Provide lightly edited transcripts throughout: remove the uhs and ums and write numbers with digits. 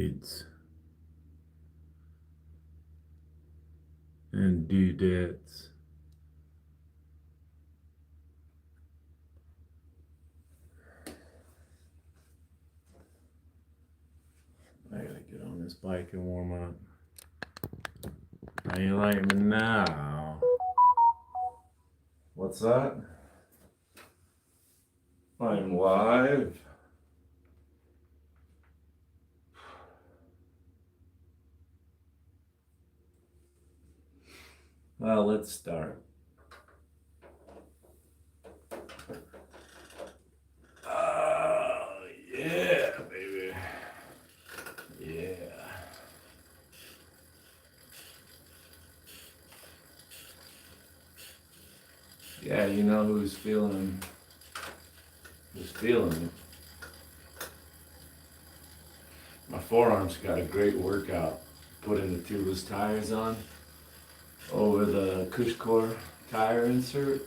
shades and dudettes. I gotta get on this bike and warm up. How you like me now? What's that? I'm live. Well, let's start. Yeah, baby. Yeah. Yeah, you know who's feeling it. My forearms got a great workout. Putting the tubeless tires on over the Cushcore tire insert.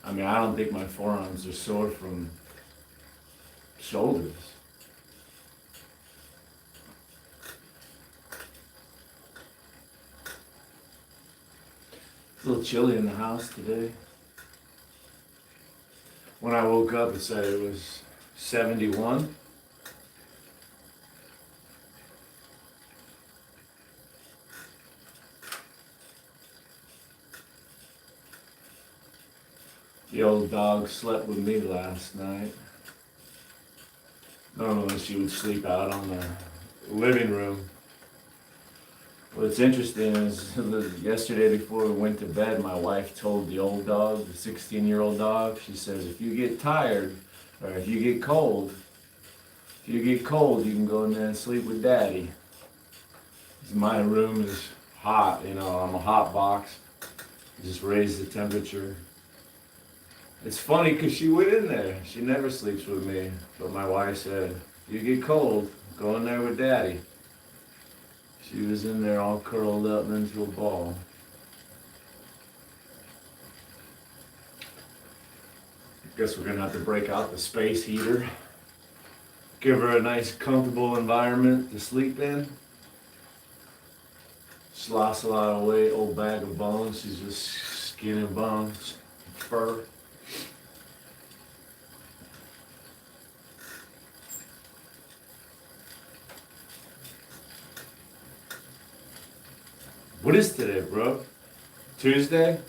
I mean, I don't think my forearms are sore from shoulders. It's a little chilly in the house today. When I woke up, it said it was 71. The old dog slept with me last night. Normally she would sleep out on the living room. What's interesting is yesterday before we went to bed, my wife told the old dog, the 16-year-old dog, she says, if you get tired or if you get cold, you can go in there and sleep with daddy. My room is hot, you know, I'm a hot box. Just raise the temperature. It's funny because she went in there. She never sleeps with me. But my wife said, if you get cold, go in there with daddy. She was in there all curled up into a ball. I guess we're gonna have to break out the space heater. Give her a nice comfortable environment to sleep in. She lost a lot of weight, old bag of bones. She's just skin and bones, fur. What is today, bro? Tuesday?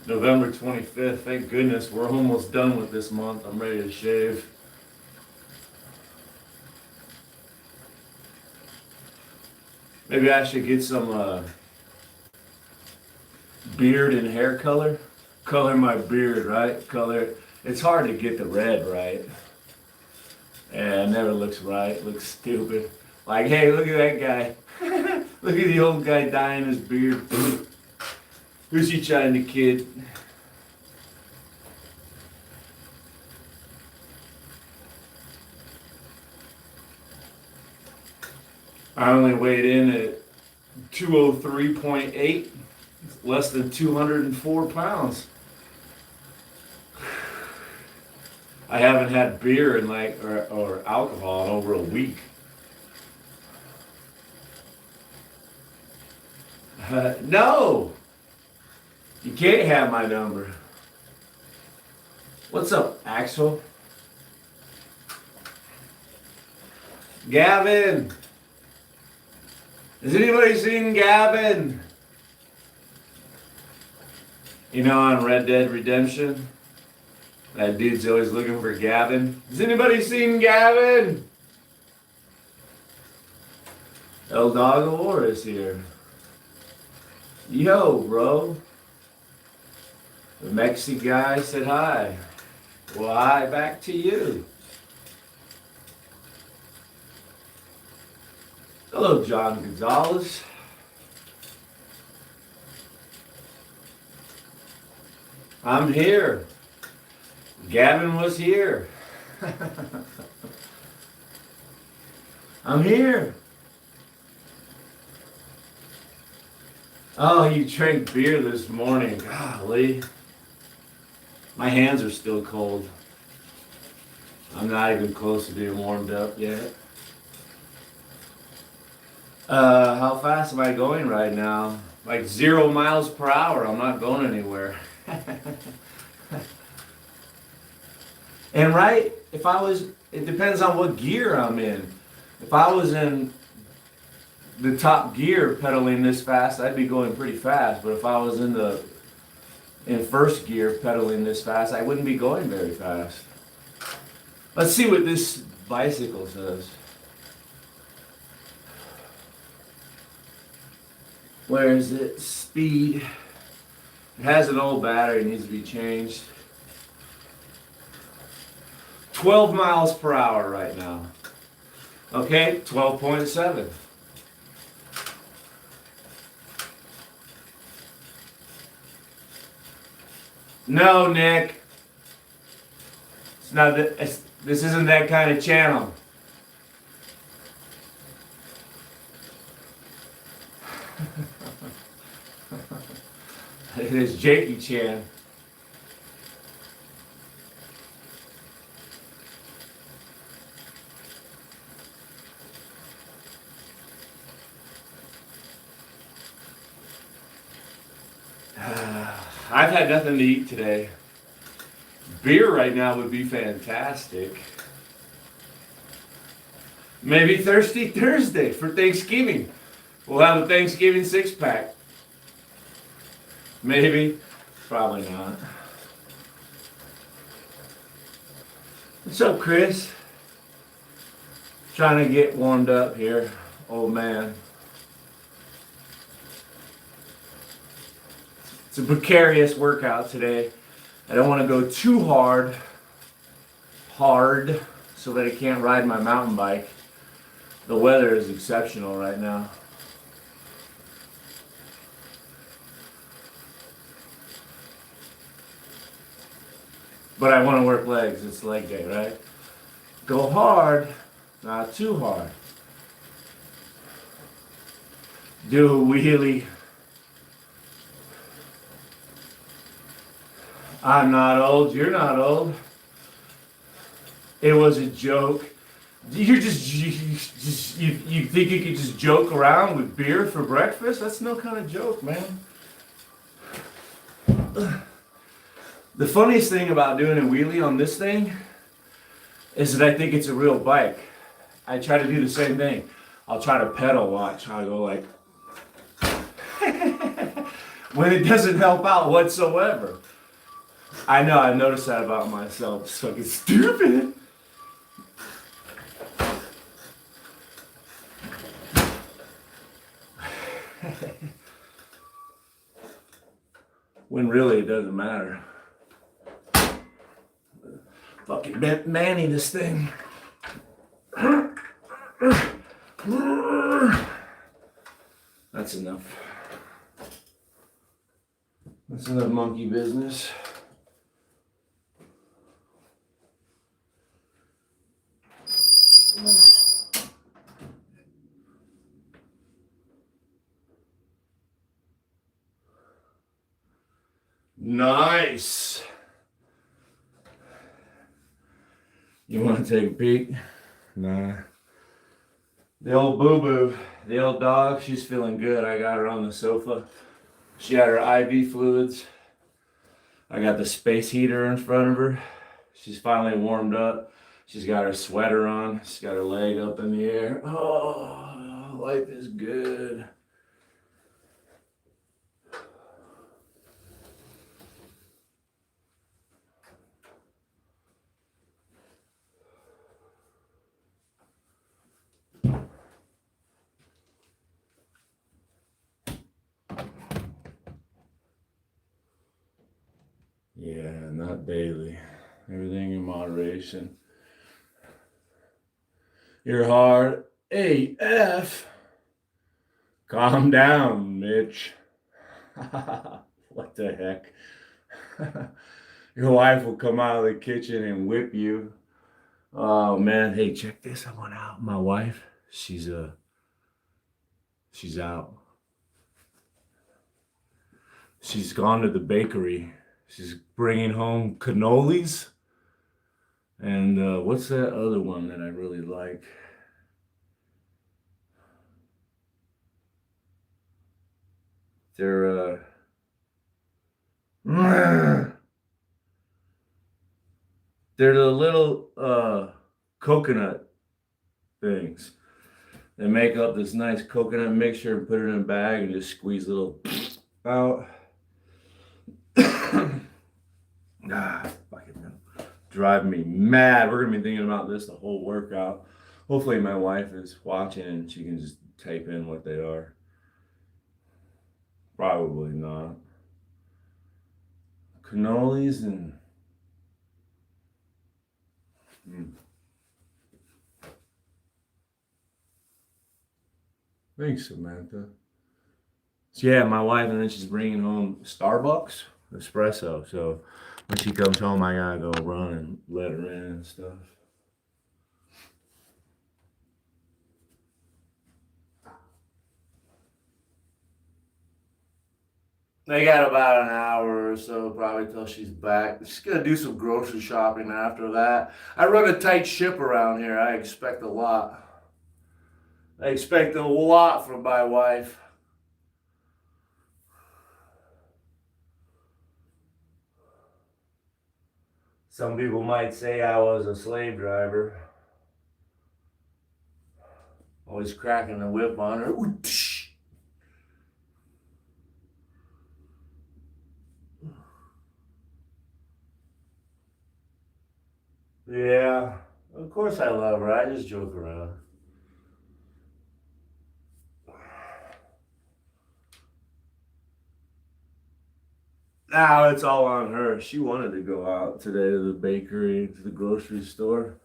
November 25th. Thank goodness we're almost done with this month. I'm ready to shave. Maybe I should get some beard and hair color. Color my beard, right? Color. It's hard to get the red right. And it never looks right. It looks stupid. Like, hey, look at that guy. Look at the old guy dyeing his beard. Who's he trying to kid? I only weighed in at 203.8, less than 204 pounds. I haven't had beer in or alcohol in over a week. No! You can't have my number. What's up, Axel? Gavin! Has anybody seen Gavin? You know, on Red Dead Redemption, that dude's always looking for Gavin. Has anybody seen Gavin? El Dog War is here. Yo, bro. The Mexi guy said hi. Well, hi back to you. Hello, John Gonzalez. I'm here. Gavin was here. I'm here. Oh, you drank beer this morning. Golly. My hands are still cold. I'm not even close to being warmed up yet. How fast am I going right now? Like 0 miles per hour. I'm not going anywhere. And right, it depends on what gear I'm in. If I was in the top gear pedaling this fast, I'd be going pretty fast. But if I was in first gear pedaling this fast, I wouldn't be going very fast. Let's see what this bicycle says. Where is it? Speed. It has an old battery, it needs to be changed. 12 miles per hour right now. Okay, 12.7. No, Nick. It's not that. This isn't that kind of channel. It is Jakey Chan. I've had nothing to eat today. Beer right now would be fantastic. Maybe Thirsty Thursday for Thanksgiving. We'll have a Thanksgiving 6-pack. Maybe. Probably not. What's up, Chris? Trying to get warmed up here, old man. It's a precarious workout today. I don't want to go too hard, so that I can't ride my mountain bike. The weather is exceptional right now. But I want to work legs. It's leg day, right? Go hard, not too hard. Do a wheelie. I'm not old. You're not old. It was a joke. You think you could just joke around with beer for breakfast? That's no kind of joke, man. The funniest thing about doing a wheelie on this thing is that I think it's a real bike. I try to do the same thing. I'll try to pedal, watch. I'll go like, when it doesn't help out whatsoever. I know, I've noticed that about myself. It's fucking stupid. When really it doesn't matter. Fucking bent Manny this thing. That's enough. That's enough monkey business. Nice. You want to take a peek? Nah. The old boo-boo, the old dog, she's feeling good. I got her on the sofa. She had her IV fluids. I got the space heater in front of her. She's finally warmed up. She's got her sweater on. She's got her leg up in the air. Oh, life is good. Yeah, not daily. Everything in moderation. You're hard AF. Calm down, Mitch. What the heck? Your wife will come out of the kitchen and whip you. Oh man, hey, check this. I went out. My wife, she's out. She's gone to the bakery. She's bringing home cannolis. And what's that other one that I really like? They're they're the little coconut things. They make up this nice coconut mixture and put it in a bag and just squeeze a little out. Fucking driving me mad. We're gonna be thinking about this the whole workout. Hopefully my wife is watching and she can just type in what they are. Probably not. Cannolis and Thanks, Samantha. So yeah, my wife, and then she's bringing home Starbucks espresso. So when she comes home, I gotta go run and let her in and stuff. They got about an hour or so, probably till she's back. She's gonna do some grocery shopping after that. I run a tight ship around here. I expect a lot. I expect a lot from my wife. Some people might say I was a slave driver. Always cracking the whip on her. Yeah, of course I love her. I just joke around. Now it's all on her. She wanted to go out today to the bakery, to the grocery store.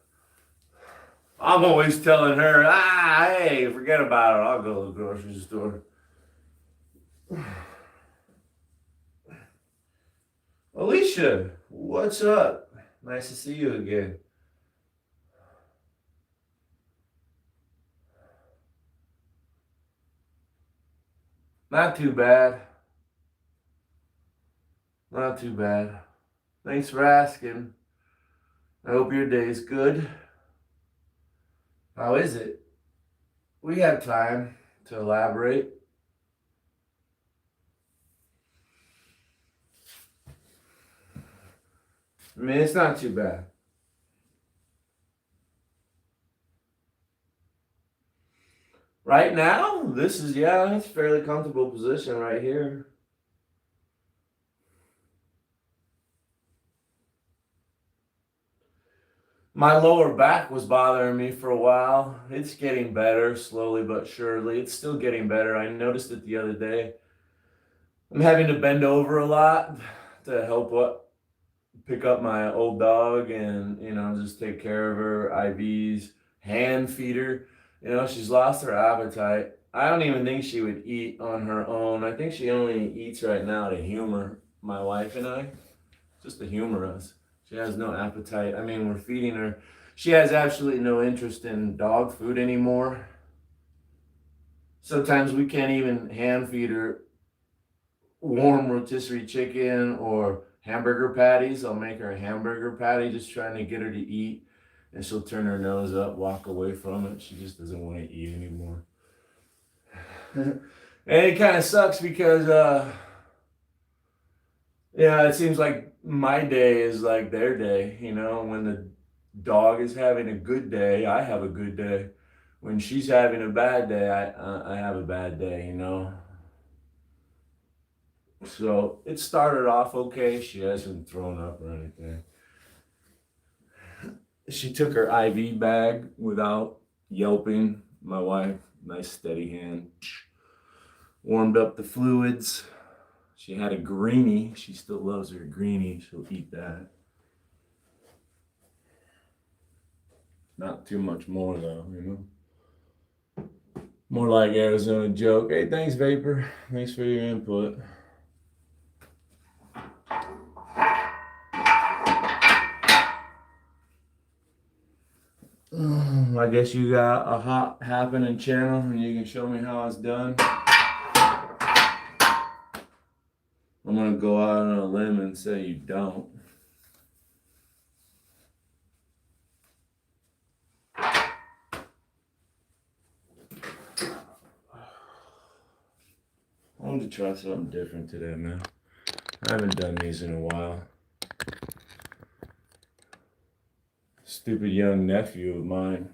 I'm always telling her, hey, forget about it. I'll go to the grocery store. Alicia, what's up? Nice to see you again. Not too bad. Not too bad. Thanks for asking. I hope your day's good. How is it? We have time to elaborate. I mean, it's not too bad. Right now, this is, yeah, it's a fairly comfortable position right here. My lower back was bothering me for a while. It's getting better, slowly but surely. It's still getting better. I noticed it the other day. I'm having to bend over a lot to help pick up my old dog and, just take care of her, IVs, hand feed her. She's lost her appetite. I don't even think she would eat on her own. I think she only eats right now to humor my wife and I, just to humor us. She has no appetite. I mean, we're feeding her. She has absolutely no interest in dog food anymore. Sometimes we can't even hand feed her warm rotisserie chicken or hamburger patties. I'll make her a hamburger patty, just trying to get her to eat. And she'll turn her nose up, walk away from it. She just doesn't want to eat anymore. And it kind of sucks because, it seems like my day is like their day. When the dog is having a good day, I have a good day. When she's having a bad day, I have a bad day, So it started off okay. She hasn't thrown up or anything. She took her IV bag without yelping. My wife, nice steady hand, warmed up the fluids. She had a greenie. She still loves her greenie. She'll eat that. Not too much more though, More like Arizona joke. Hey, thanks, Vapor. Thanks for your input. I guess you got a hot happening channel and you can show me how it's done. I'm gonna go out on a limb and say you don't. I wanted to try something different today, man. I haven't done these in a while. Stupid young nephew of mine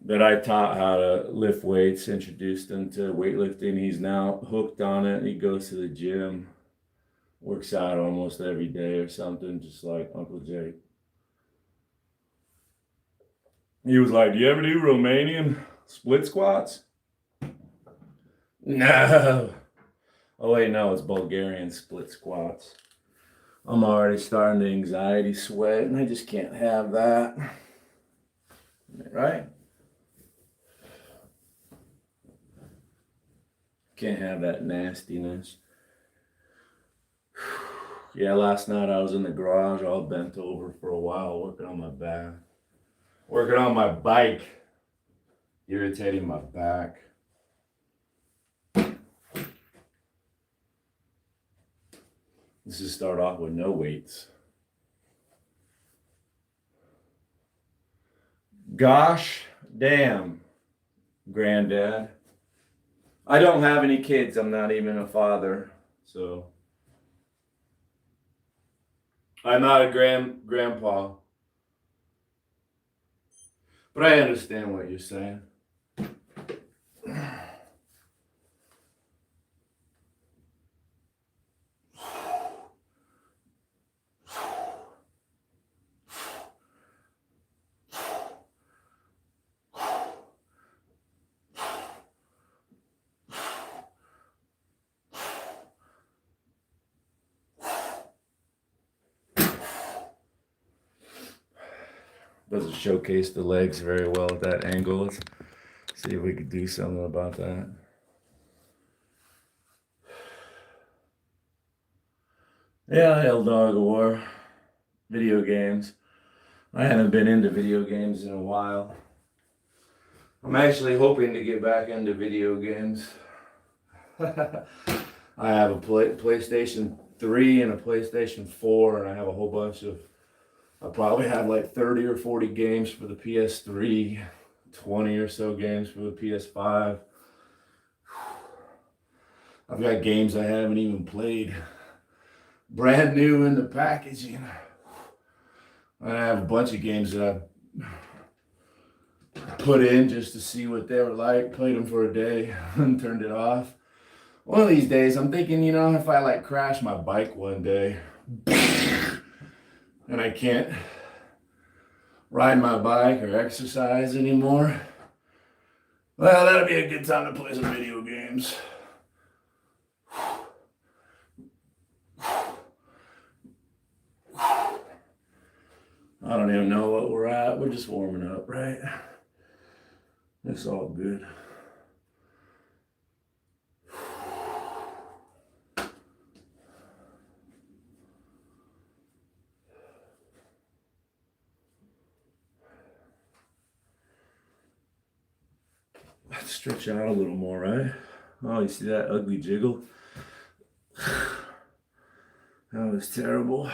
that I taught how to lift weights, introduced him to weightlifting. He's now hooked on it. He goes to the gym, works out almost every day or something, just like Uncle Jake. He was like, "Do you ever do Romanian split squats?" No. Oh wait, no, it's Bulgarian split squats. I'm already starting to anxiety sweat, and I just can't have that. Right? Can't have that nastiness. Yeah, last night I was in the garage all bent over for a while, working on my back. Working on my bike. Irritating my back. Let's just start off with no weights. Gosh damn, granddad. I don't have any kids. I'm not even a father. So I'm not a grandpa. But I understand what you're saying. Doesn't showcase the legs very well at that angle. Let's see if we could do something about that. Yeah, El Dog of War. Video games. I haven't been into video games in a while. I'm actually hoping to get back into video games. I have a PlayStation 3 and a PlayStation 4, and I have a whole bunch of, I probably have like 30 or 40 games for the PS3, 20 or so games for the PS5. I've got games I haven't even played. Brand new in the packaging. I have a bunch of games that I put in just to see what they were like. Played them for a day and turned it off. One of these days, I'm thinking, if I like crash my bike one day and I can't ride my bike or exercise anymore, well, that'd be a good time to play some video games. I don't even know what we're at. We're just warming up, right? It's all good. Let's stretch out a little more, right? Oh, you see that ugly jiggle? That was terrible.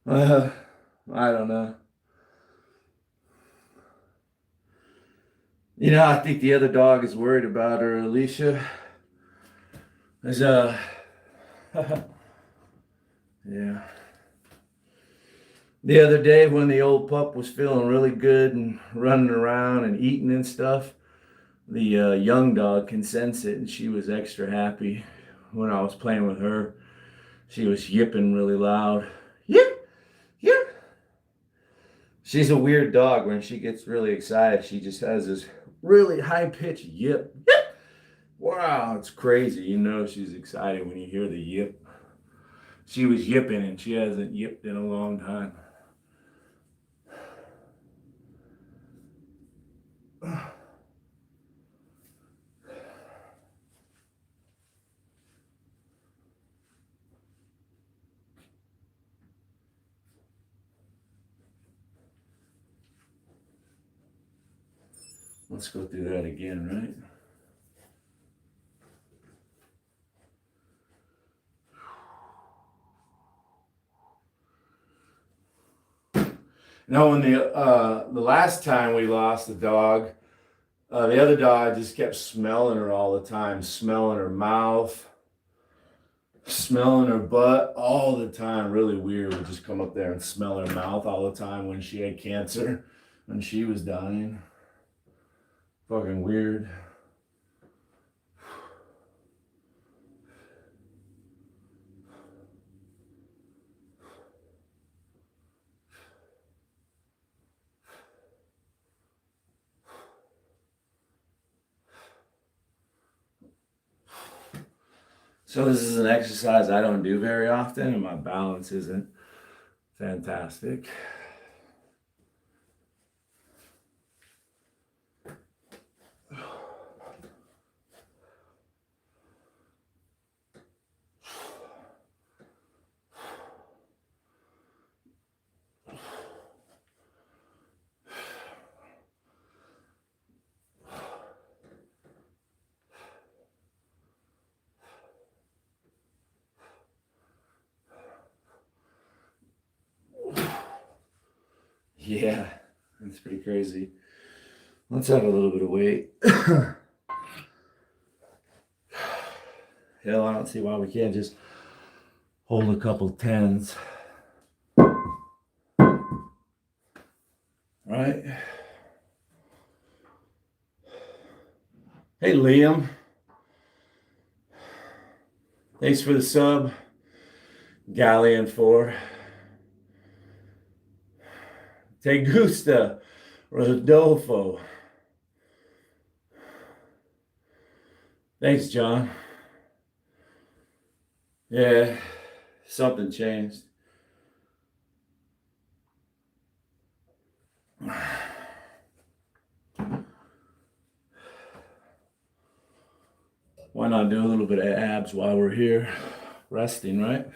I don't know. I think the other dog is worried about her, Alicia. There's yeah. The other day when the old pup was feeling really good and running around and eating and stuff, the young dog can sense it, and she was extra happy when I was playing with her. She was yipping really loud. Yip, yip. She's a weird dog. When she gets really excited, she just has this really high-pitched yip. Yip. Wow, it's crazy. She's excited when you hear the yip. She was yipping, and she hasn't yipped in a long time. Let's go through that again, right? No, when the last time we lost the dog, the other dog just kept smelling her all the time, smelling her mouth, smelling her butt all the time. Really weird. Would just come up there and smell her mouth all the time when she had cancer, when she was dying. Fucking weird. So this is an exercise I don't do very often, and my balance isn't fantastic. Yeah, that's pretty crazy. Let's have a little bit of weight. Hell, I don't see why we can't just hold a couple tens. Right? Hey, Liam. Thanks for the sub. Galleon 4. Te gusta Rodolfo. Thanks, John. Yeah, something changed. Why not do a little bit of abs while we're here resting, right?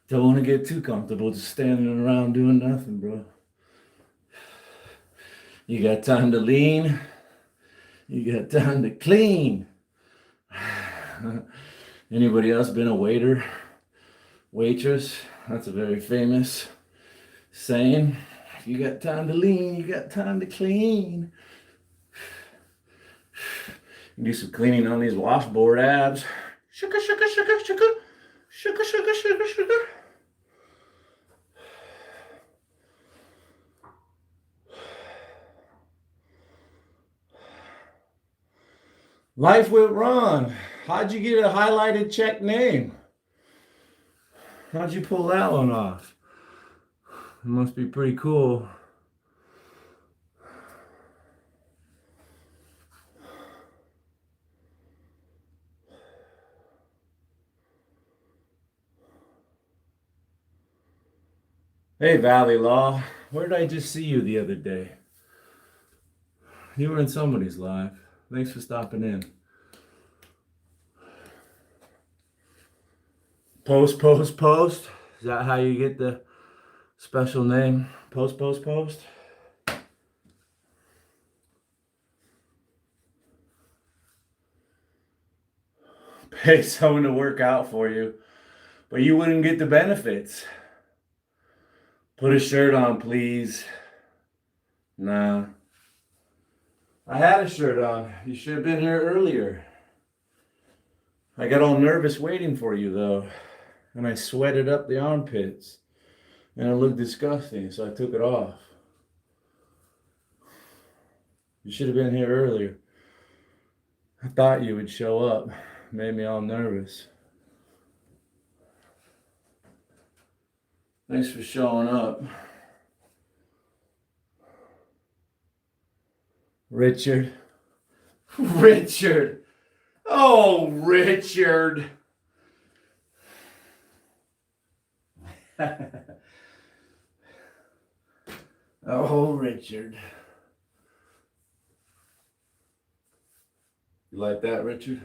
Don't want to get too comfortable just standing around doing nothing, bro. You got time to lean. You got time to clean. Anybody else been a waiter, waitress? That's a very famous saying. If you got time to lean, you got time to clean. You do some cleaning on these washboard abs. Sugar, sugar, sugar, sugar. Sugar, sugar, sugar, sugar. Life with Ron. How'd you get a highlighted check name? How'd you pull that one off? It must be pretty cool. Hey, Valley Law. Where did I just see you the other day? You were in somebody's live. Thanks for stopping in. Post, post, post. Is that how you get the special name? Post, post, post. Pay someone to work out for you, but you wouldn't get the benefits. Put a shirt on, please. Nah. I had a shirt on. You should have been here earlier. I got all nervous waiting for you, though. And I sweated up the armpits. And it looked disgusting, so I took it off. You should have been here earlier. I thought you would show up. Made me all nervous. Thanks for showing up. Richard. Richard. Oh, Richard. Oh, Richard. You like that, Richard?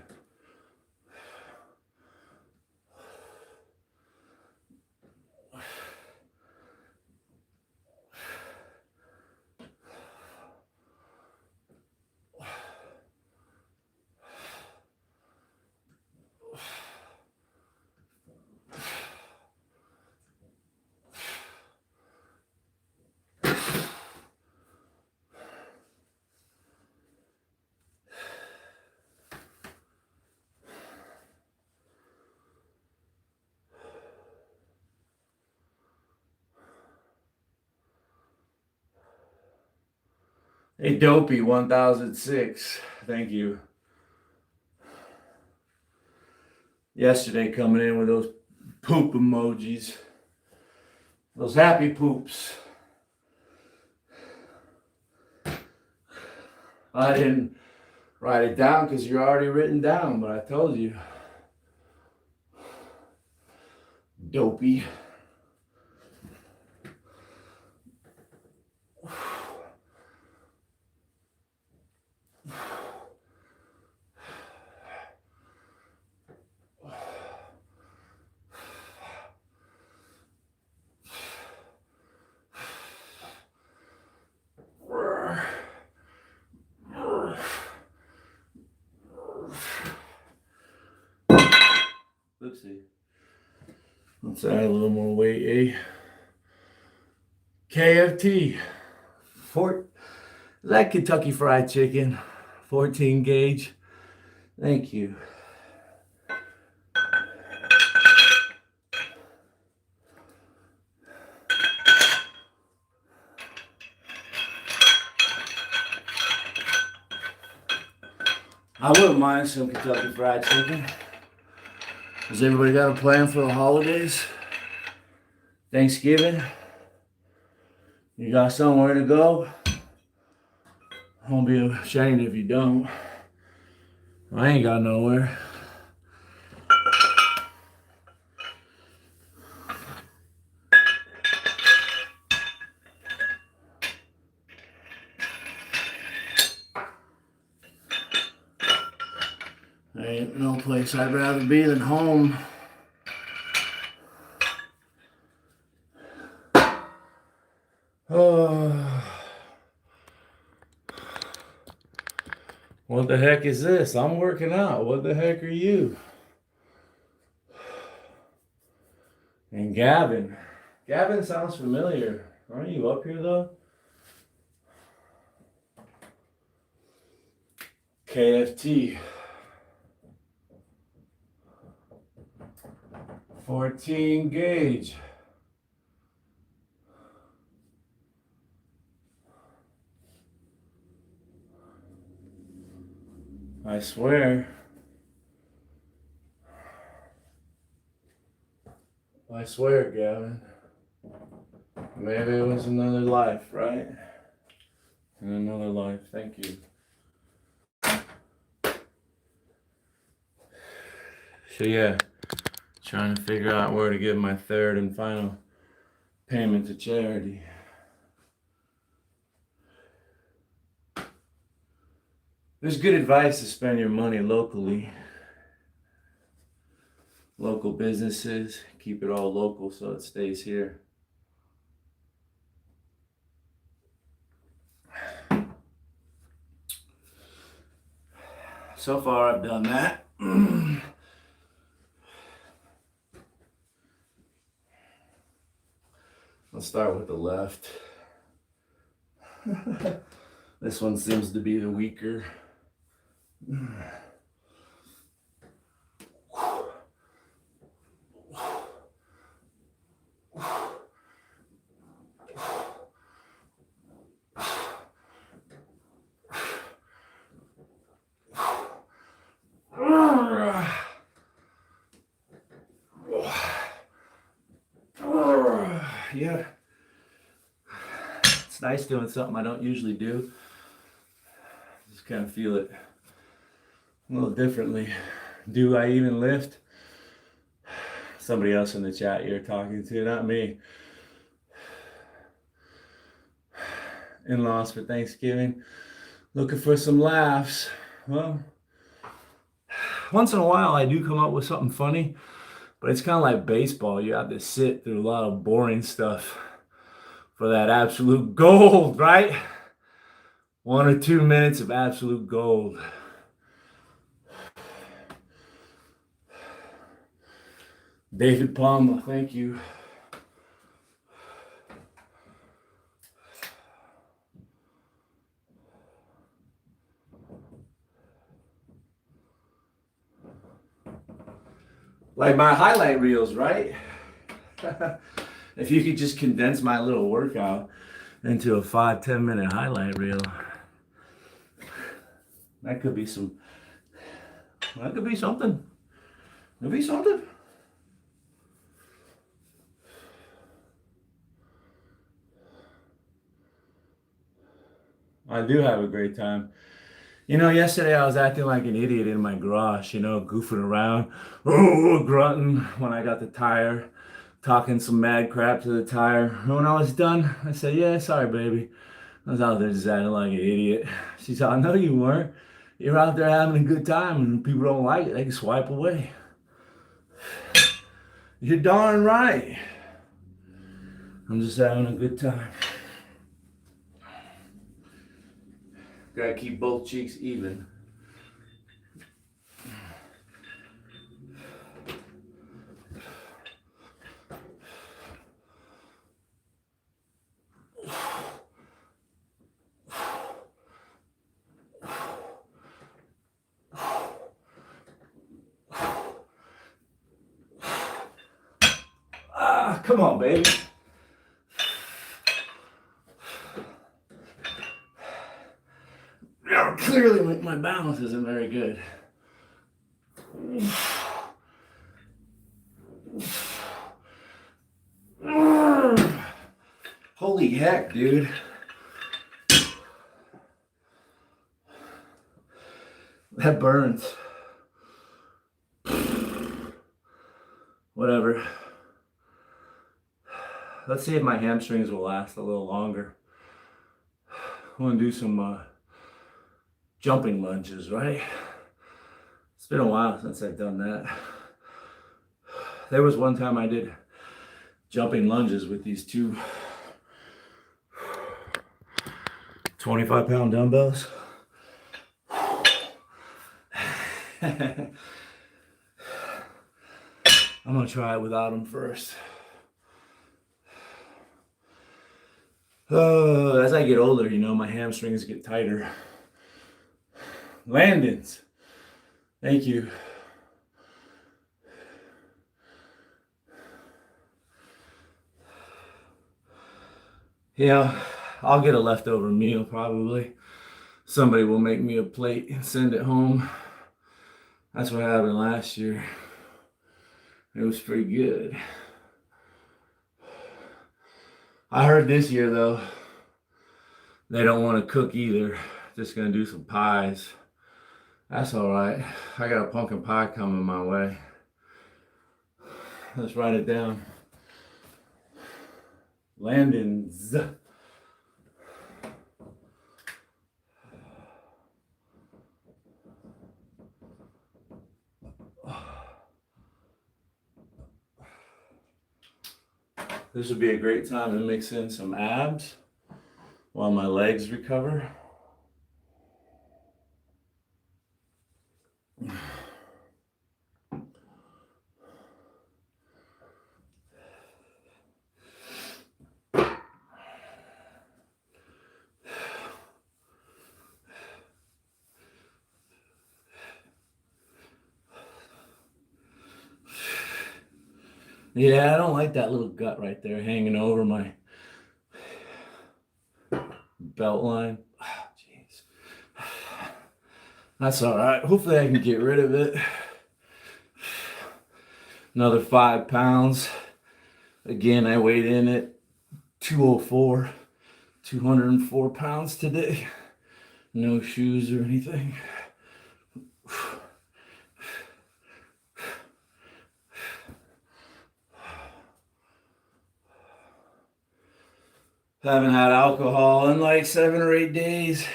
Hey, Dopey 1006. Thank you. Yesterday coming in with those poop emojis. Those happy poops. I didn't write it down because you're already written down, but I told you. Dopey. Oopsie. Let's add a little more weight, eh? KFT. Is that Kentucky Fried Chicken? 14 gauge. Thank you. I wouldn't mind some Kentucky Fried Chicken. Has everybody got a plan for the holidays? Thanksgiving? You got somewhere to go? I won't be ashamed if you don't. I ain't got nowhere. There ain't no place I'd rather be than home. Oh. What the heck is this? I'm working out. What the heck are you? And Gavin. Gavin sounds familiar. Aren't you up here though? KFT. 14 gauge. I swear. I swear, Gavin. Maybe it was another life, right? In another life. Thank you. So yeah, trying to figure out where to give my third and final payment to charity. There's good advice to spend your money locally. Local businesses, keep it all local so it stays here. So far I've done that. Let's start with the left. This one seems to be the weaker. Yeah, it's nice doing something I don't usually do. Just kind of feel it a little differently. Do I even lift? Somebody else in the chat you're talking to, not me. In-laws for Thanksgiving, looking for some laughs. Well, once in a while I do come up with something funny, but it's kind of like baseball. You have to sit through a lot of boring stuff for that absolute gold, right? 1 or 2 minutes of absolute gold. David Palma, thank you. Like my highlight reels, right? If you could just condense my little workout into a 5-10 minute highlight reel, That could be some, that could be something. Could be something. I do have a great time. You know, yesterday I was acting like an idiot in my garage, you know, goofing around, grunting when I got the tire, talking some mad crap to the tire. And when I was done, I said, yeah, sorry, baby. I was out there just acting like an idiot. She said, no, you weren't. You're out there having a good time, and people don't like it, they can swipe away. You're darn right. I'm just having a good time. Gotta keep both cheeks even. Ah, come on, baby. Clearly, my balance isn't very good. Holy heck, dude. That burns. Whatever. Let's see if my hamstrings will last a little longer. I want to do some jumping lunges, right? It's been a while since I've done that. There was one time I did jumping lunges with these two 25-pound dumbbells. I'm gonna try it without them first. As I get older, you know, my hamstrings get tighter. Landons. Thank you. Yeah, I'll get a leftover meal probably. Somebody will make me a plate and send it home. That's what happened last year. It was pretty good. I heard this year though, they don't want to cook either. Just gonna do some pies. That's all right. I got a pumpkin pie coming my way. Let's write it down. Landon's. This would be a great time to mix in some abs while my legs recover. Yeah, I don't like that little gut right there hanging over my belt line. Oh, jeez. That's all right. Hopefully I can get rid of it. Another 5 pounds. Again, I weighed in at 204. 204 pounds today. No shoes or anything. Haven't had alcohol in like 7 or 8 days.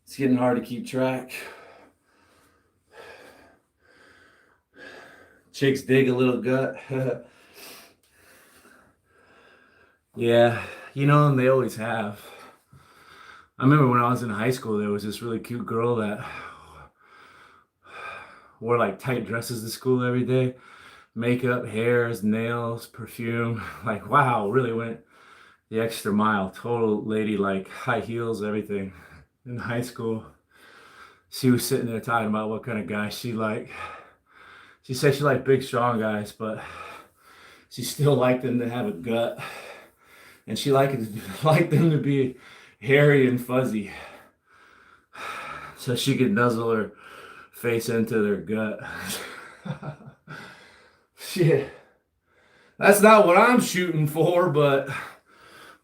It's getting hard to keep track. Chicks dig a little gut. Yeah, you know, and they always have. I remember when I was in high school, there was this really cute girl that wore like tight dresses to school every day. Makeup, hairs, nails, perfume. Like, wow, really went the extra mile. Total lady, like high heels, everything. In high school, she was sitting there talking about what kind of guy she liked. She said she liked big, strong guys, but she still liked them to have a gut. And she liked them to be hairy and fuzzy. so she could nuzzle her face into their gut. Shit. That's not what I'm shooting for, but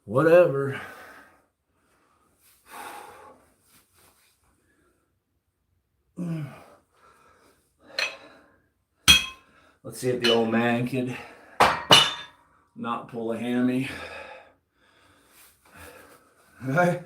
whatever. Let's see if the old man could not pull a hammy. Okay.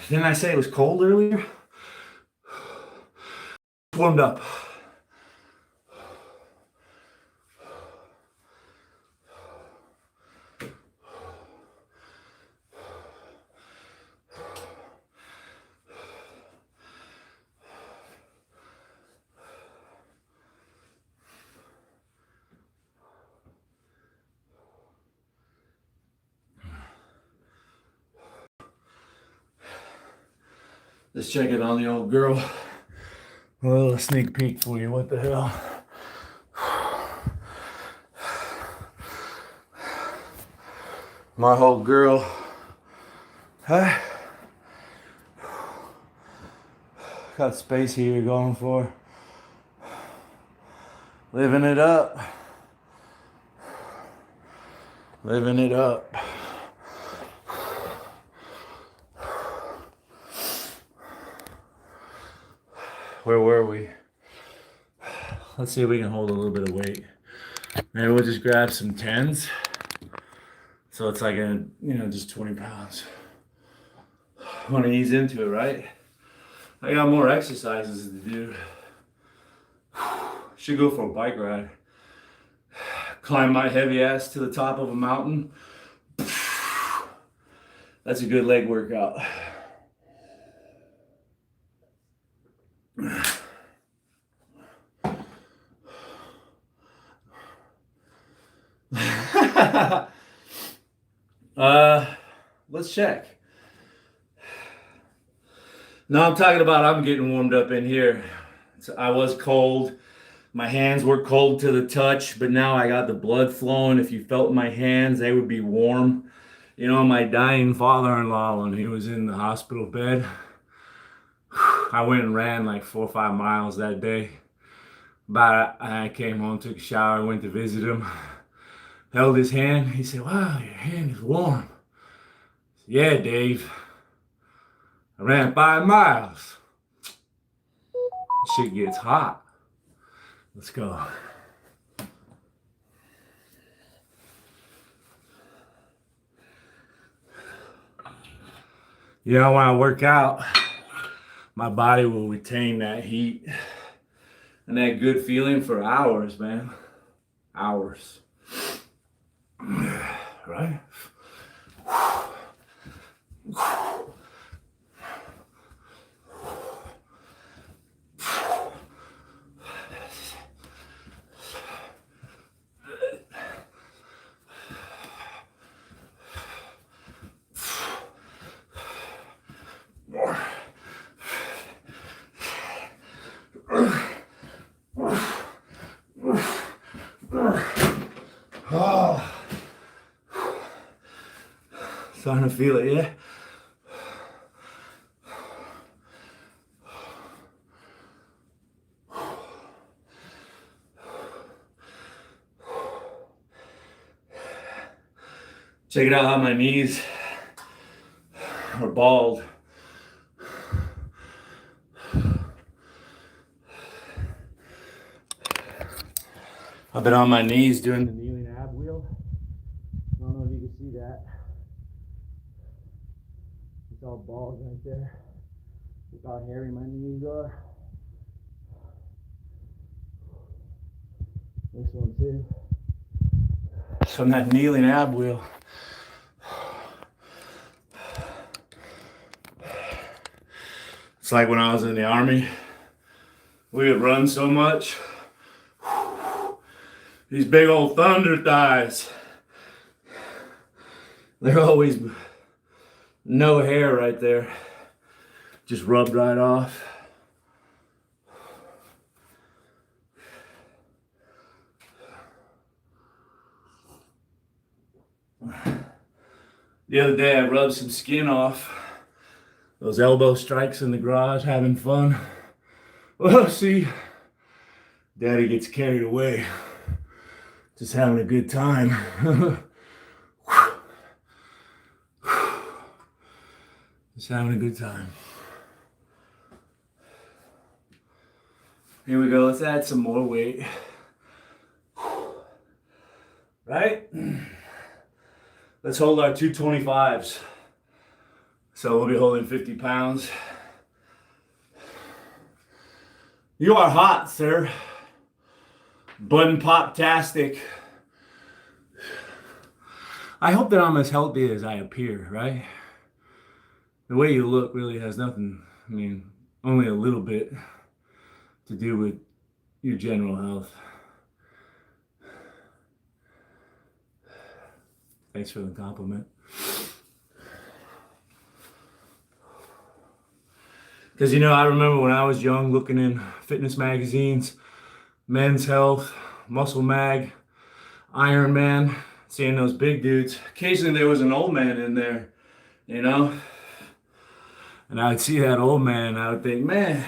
Didn't I say it was cold earlier? Warmed up. Let's check it on the old girl. A little sneak peek for you. What the hell? My whole girl. Huh? Got space here going for. Living it up. Living it up. Where were we? Let's see if we can hold a little bit of weight. Maybe we'll just grab some 10s. So it's like just 20 pounds. Want to ease into it, right? I got more exercises to do. Should go for a bike ride. Climb my heavy ass to the top of a mountain. That's a good leg workout. Let's check. No, I'm talking about I'm getting warmed up in here. So I was cold. My hands were cold to the touch, but now I got the blood flowing. If you felt my hands, they would be warm. You know, my dying father-in-law, when he was in the hospital bed, I went and ran like 4 or 5 miles that day. But I came home, took a shower, went to visit him, held his hand. He said, "Wow, your hand is warm." I said, "Yeah, Dave. I ran 5 miles. Shit gets hot. Let's go." You know, when I work out, my body will retain that heat and that good feeling for hours, man. Hours. Right? Oh, starting to feel it, yeah? Check it out how my knees are bald. I've been on my knees doing the kneeling ab wheel. I don't know if you can see that. all balls right there. Look how hairy my knees are. This one too. From that kneeling ab wheel. It's like when I was in the Army, we would run so much. These big old thunder thighs. They're always no hair right there. Just rubbed right off. The other day I rubbed some skin off. Those elbow strikes in the garage, having fun. Well, see, Daddy gets carried away. Just having a good time. Just having a good time. Here we go, let's add some more weight. Right? Let's hold our 225s. So we'll be holding 50 pounds. You are hot, sir. Button pop-tastic. I hope that I'm as healthy as I appear, right? The way you look really has nothing, I mean, only a little bit to do with your general health. Thanks for the compliment. Because, you know, I remember when I was young looking in fitness magazines, Men's Health, Muscle Mag, Iron Man, seeing those big dudes. Occasionally there was an old man in there, you know? And I would see that old man and I would think, man,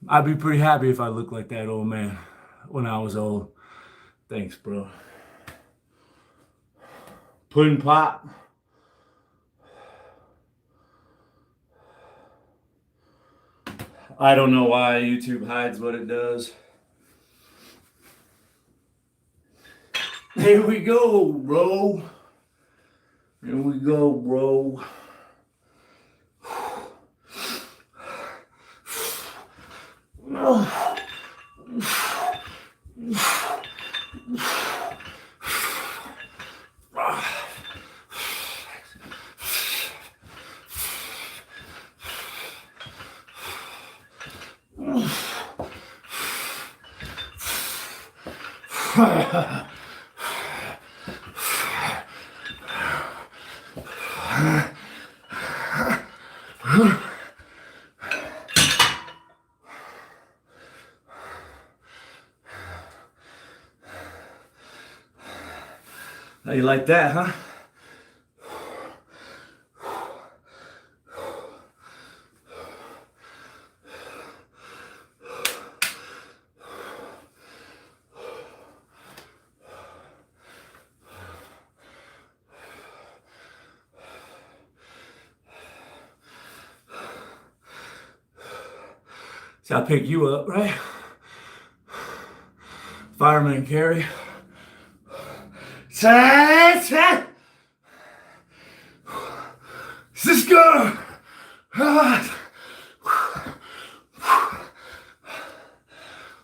I'd be pretty happy if I looked like that old man when I was old. Thanks, bro. Pudding pop. I don't know why YouTube hides what it does. Here we go, bro. Here we go, bro. How you like that, huh? So I pick you up, right? Fireman carry. Let's go.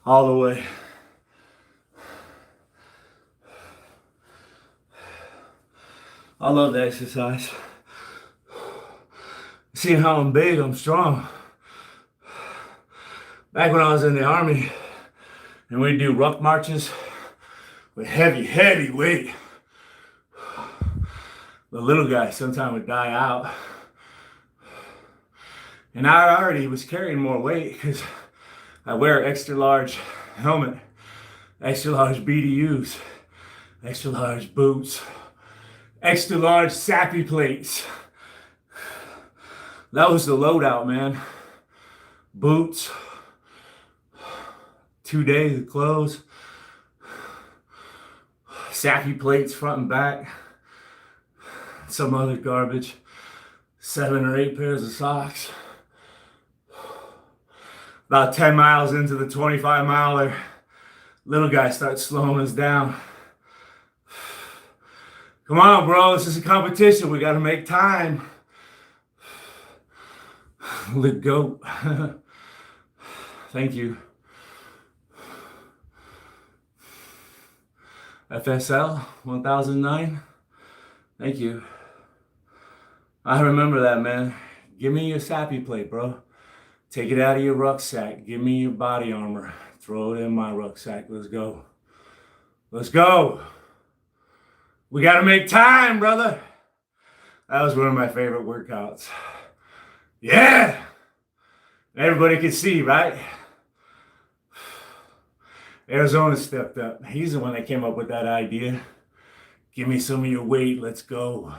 All the way. I love the exercise. Seeing how I'm big, I'm strong. Back when I was in the Army and we'd do ruck marches with heavy weight, the little guy sometimes would die out. And I already was carrying more weight because I wear extra large helmet, extra large BDUs, extra large boots, extra large sappy plates. That was the loadout, man. Boots, 2 days of clothes, sappy plates front and back, some other garbage, 7 or 8 pairs of socks. About 10 miles into the 25 miler, little guy starts slowing us down. Come on, bro. This is a competition. We got to make time. Let go. Thank you. FSL 1009. Thank you. I remember that, man. Give me your sappy plate, bro. Take it out of your rucksack. Give me your body armor. Throw it in my rucksack. Let's go. Let's go. We got to make time, brother. That was one of my favorite workouts. Yeah. Everybody can see, right? Arizona stepped up. He's the one that came up with that idea. Give me some of your weight. Let's go.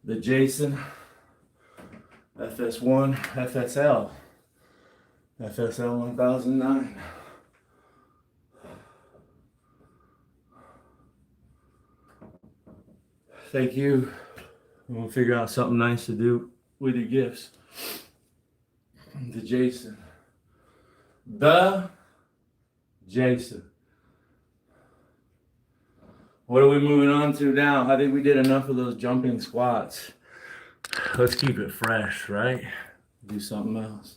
The Jason, FS1, FSL, FSL 1009. Thank you. I'm gonna figure out something nice to do with your gifts. The Jason. The Jason. What are we moving on to now? I think we did enough of those jumping squats. Let's keep it fresh, right? Do something else.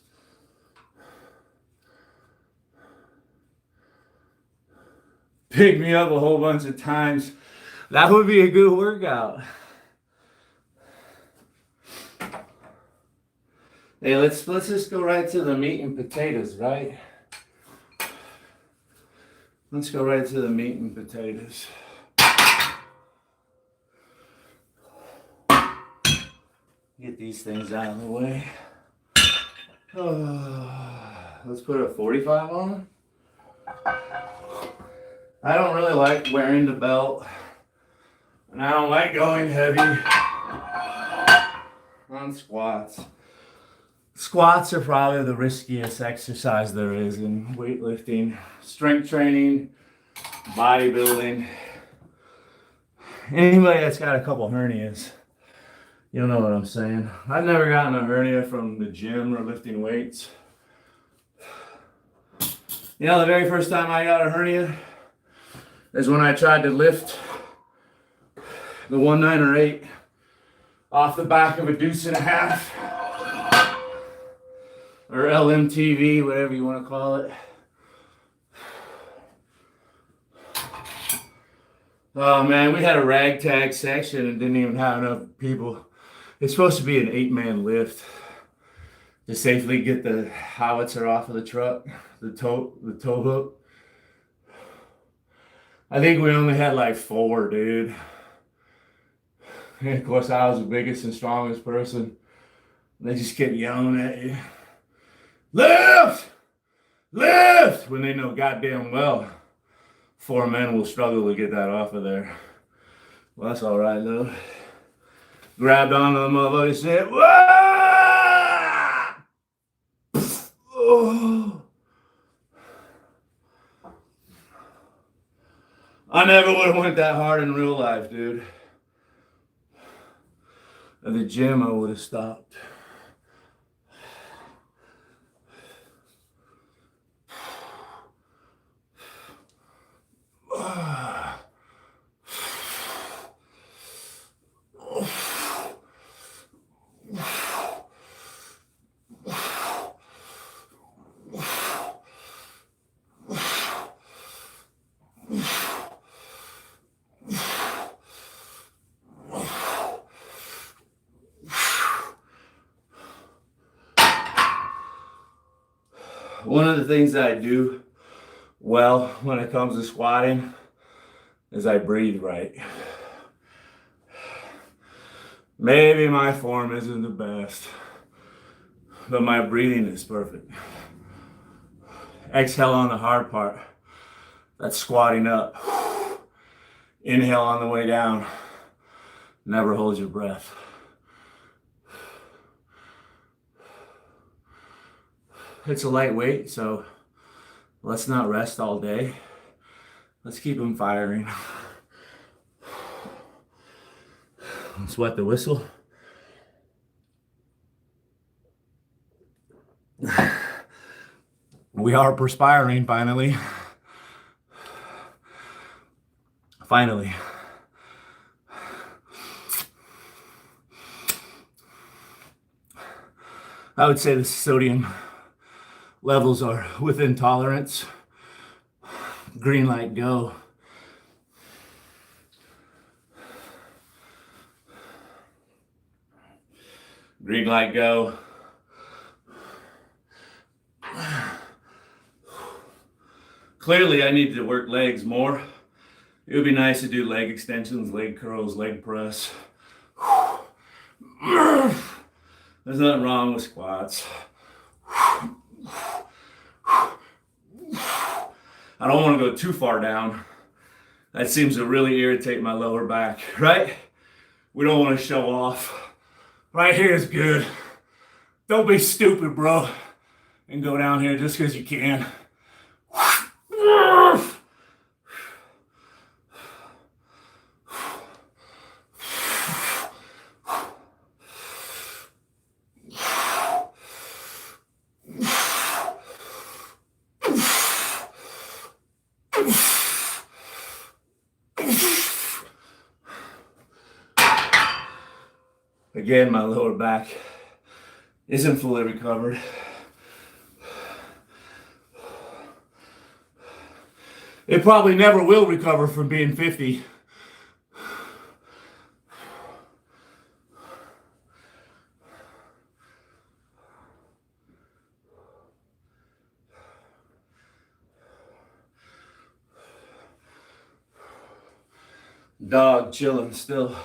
Pick me up a whole bunch of times. That would be a good workout. Hey, let's just go right to the meat and potatoes, right? Let's go right to the meat and potatoes. Get these things out of the way. Let's put a 45 on. I don't really like wearing the belt. And I don't like going heavy on squats. Squats are probably the riskiest exercise there is in weightlifting, strength training, bodybuilding. Anybody that's got a couple hernias, you'll know what I'm saying. I've never gotten a hernia from the gym or lifting weights. You know, the very first time I got a hernia is when I tried to lift the 1908 off the back of a deuce and a half, or LMTV, whatever you want to call it. Oh man, we had a ragtag section and didn't even have enough people. It's supposed to be an 8-man lift to safely get the howitzer off of the truck, the tow hook. I think we only had like 4, dude. And of course, I was the biggest and strongest person. They just kept yelling at you. Lift! Lift! When they know goddamn well 4 men will struggle to get that off of there. Well, that's all right, though. Grabbed onto the motherfucker and said, "Wah!" Oh. I never would have went that hard in real life, dude. At the gym, I would have stopped. One of the things that I do well when it comes to squatting is I breathe right. Maybe my form isn't the best, but my breathing is perfect. Exhale on the hard part. That's squatting up. Inhale on the way down. Never hold your breath. It's a lightweight, so let's not rest all day. Let's keep them firing. Let's wet the whistle. We are perspiring finally. Finally. I would say the sodium levels are within tolerance. Green light, go. Green light, go. Clearly, I need to work legs more. It would be nice to do leg extensions, leg curls, leg press. There's nothing wrong with squats. I don't want to go too far down. That seems to really irritate my lower back, right? We don't want to show off. Right here is good. Don't be stupid, bro, and go down here just because you can. Again, my lower back isn't fully recovered. It probably never will recover from being 50. Dog chilling still.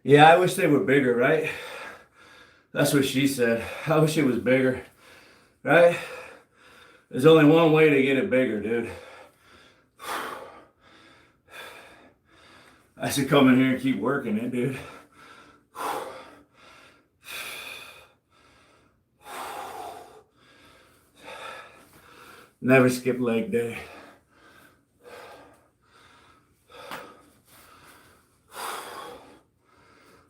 Yeah, I wish they were bigger, right? That's what she said. I wish it was bigger, right? There's only one way to get it bigger, dude. I should come in here and keep working it, dude. Never skip leg day.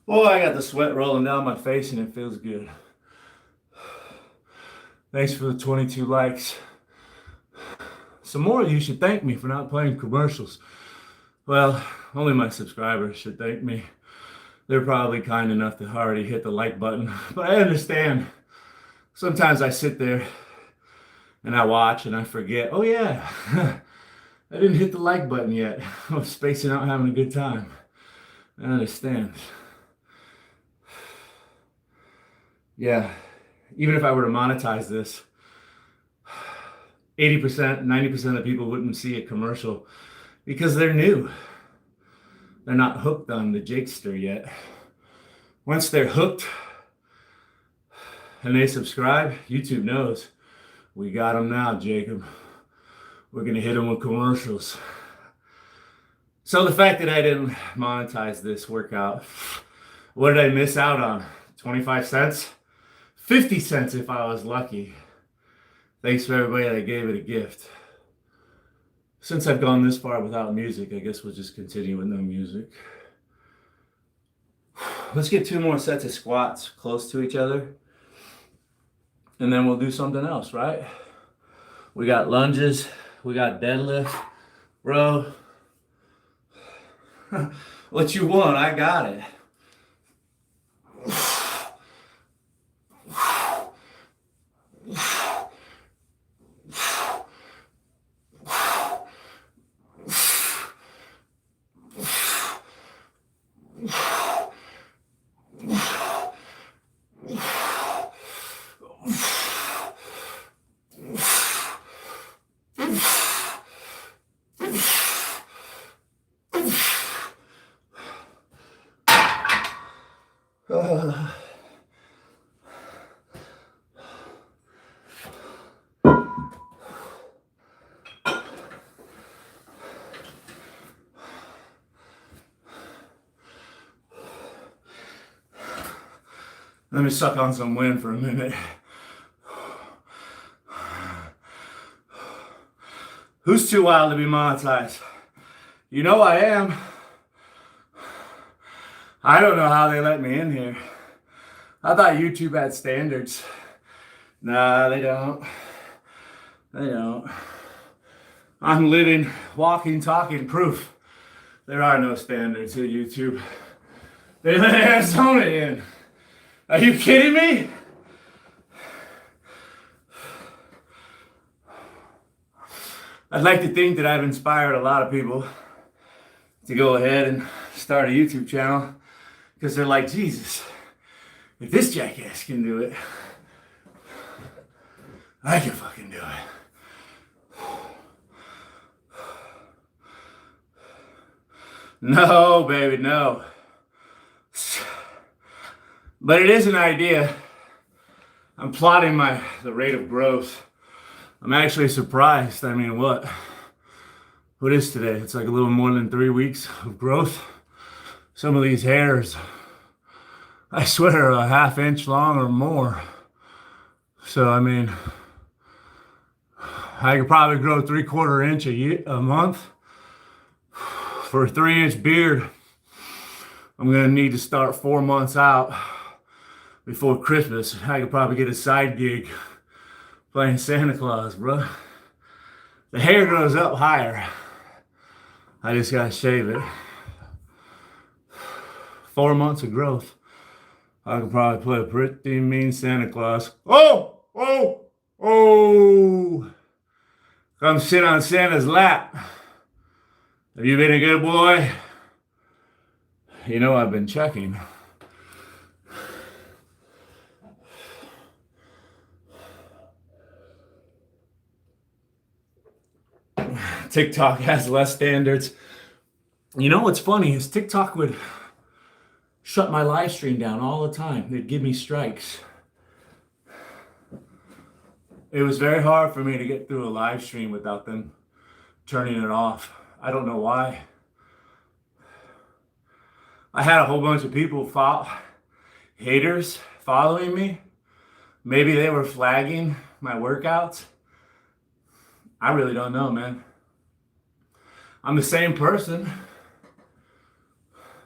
Oh, I got the sweat rolling down my face and it feels good. Thanks for the 22 likes. Some more of you should thank me for not playing commercials. Well, only my subscribers should thank me. They're probably kind enough to already hit the like button. But I understand. Sometimes I sit there and I watch and I forget, oh yeah, I didn't hit the like button yet. I was spacing out having a good time. I understand. Yeah, even if I were to monetize this, 80%, 90% of people wouldn't see a commercial because they're new. They're not hooked on the Jakester yet. Once they're hooked and they subscribe, YouTube knows we got them now, Jacob. We're going to hit them with commercials. So the fact that I didn't monetize this workout, what did I miss out on? 25 cents? 50 cents if I was lucky. Thanks for everybody that gave it a gift. Since I've gone this far without music, I guess we'll just continue with no music. Let's get 2 more sets of squats close to each other. And then we'll do something else, right? We got lunges. We got deadlift. Bro, what you want? I got it. Let me suck on some wind for a minute. Who's too wild to be monetized? You know I am. I don't know how they let me in here. I thought YouTube had standards. Nah, they don't. They don't. I'm living, walking, talking proof. There are no standards at YouTube. They let Arizona in. Are you kidding me? I'd like to think that I've inspired a lot of people to go ahead and start a YouTube channel because they're like, Jesus, if this jackass can do it, I can fucking do it. No, baby, no. But it is an idea. I'm plotting the rate of growth. I'm actually surprised. I mean, what is today? It's like a little more than 3 weeks of growth. Some of these hairs, I swear, are a ½ inch long or more. So, I mean, I could probably grow 3/4 inch a month. For a 3-inch beard, I'm gonna need to start 4 months out before Christmas. I could probably get a side gig playing Santa Claus, bro. The hair grows up higher. I just gotta shave it. 4 months of growth. I could probably play a pretty mean Santa Claus. Oh, oh, oh. Come sit on Santa's lap. Have you been a good boy? You know I've been checking. TikTok has less standards. You know what's funny is TikTok would shut my live stream down all the time. They'd give me strikes. It was very hard for me to get through a live stream without them turning it off. I don't know why. I had a whole bunch of people, haters, following me. Maybe they were flagging my workouts. I really don't know, man. I'm the same person.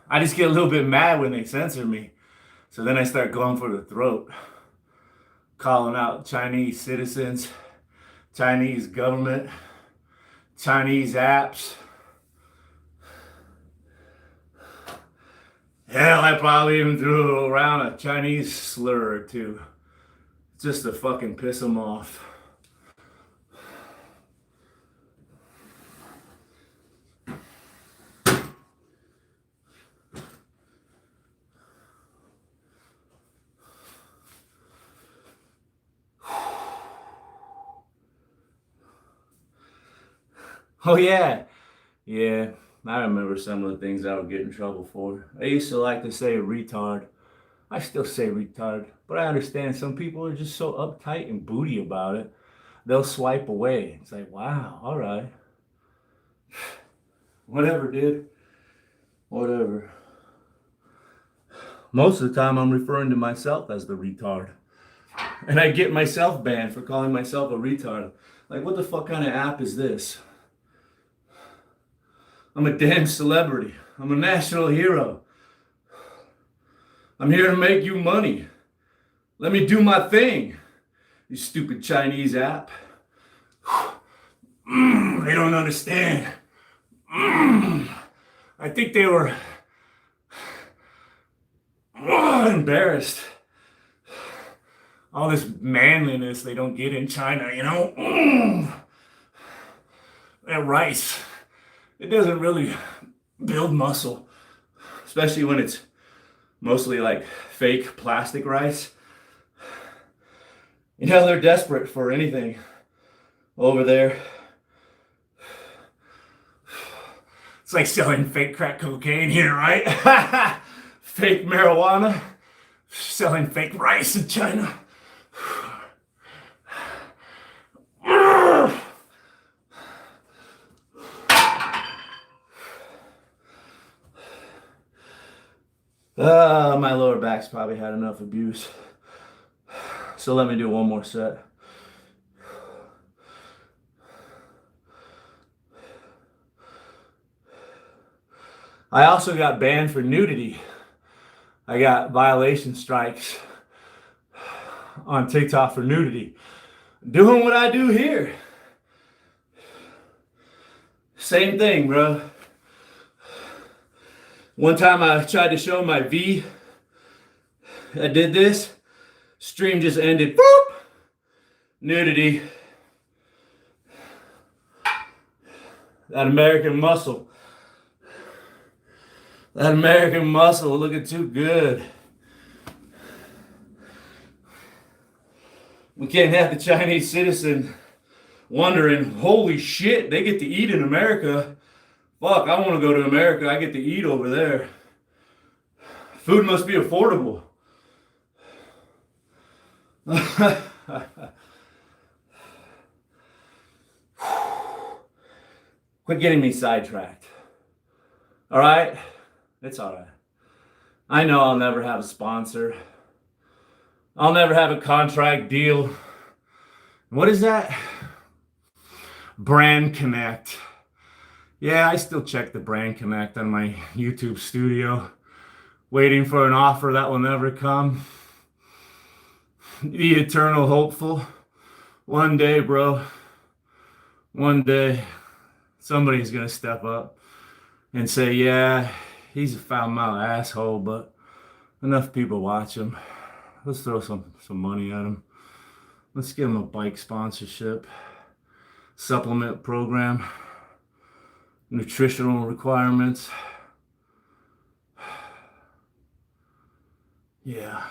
I just get a little bit mad when they censor me. So then I start going for the throat. Calling out Chinese citizens, Chinese government, Chinese apps. Hell, I probably even threw around a Chinese slur or two. Just to fucking piss them off. Oh yeah, yeah, I remember some of the things I would get in trouble for. I used to like to say retard. I still say retard, but I understand some people are just so uptight and booty about it. They'll swipe away. It's like, wow, all right. Whatever, dude. Whatever. Most of the time I'm referring to myself as the retard. And I get myself banned for calling myself a retard. Like, what the fuck kind of app is this? I'm a damn celebrity. I'm a national hero. I'm here to make you money. Let me do my thing. You stupid Chinese app. They don't understand. I think they were embarrassed. All this manliness they don't get in China, you know? That rice. It doesn't really build muscle, especially when it's mostly like fake plastic rice. You know, they're desperate for anything over there. It's like selling fake crack cocaine here, right? Fake marijuana, selling fake rice in China. My lower back's probably had enough abuse. So let me do one more set. I also got banned for nudity. I got violation strikes on TikTok for nudity. Doing what I do here. Same thing, bro. One time I tried to show my V. I did this. Stream just ended. Boop! Nudity. That American muscle. That American muscle looking too good. We can't have the Chinese citizen wondering, holy shit, they get to eat in America. Fuck, I want to go to America. I get to eat over there. Food must be affordable. Quit getting me sidetracked. All right? It's all right. I know I'll never have a sponsor. I'll never have a contract deal. What is that? Brand Connect. Yeah, I still check the Brand Connect on my YouTube studio, waiting for an offer that will never come. The eternal hopeful. One day, bro. One day, somebody's gonna step up and say, yeah, he's a foul-mouthed asshole, but enough people watch him. Let's throw some money at him. Let's give him a bike sponsorship, supplement program, nutritional requirements. Yeah.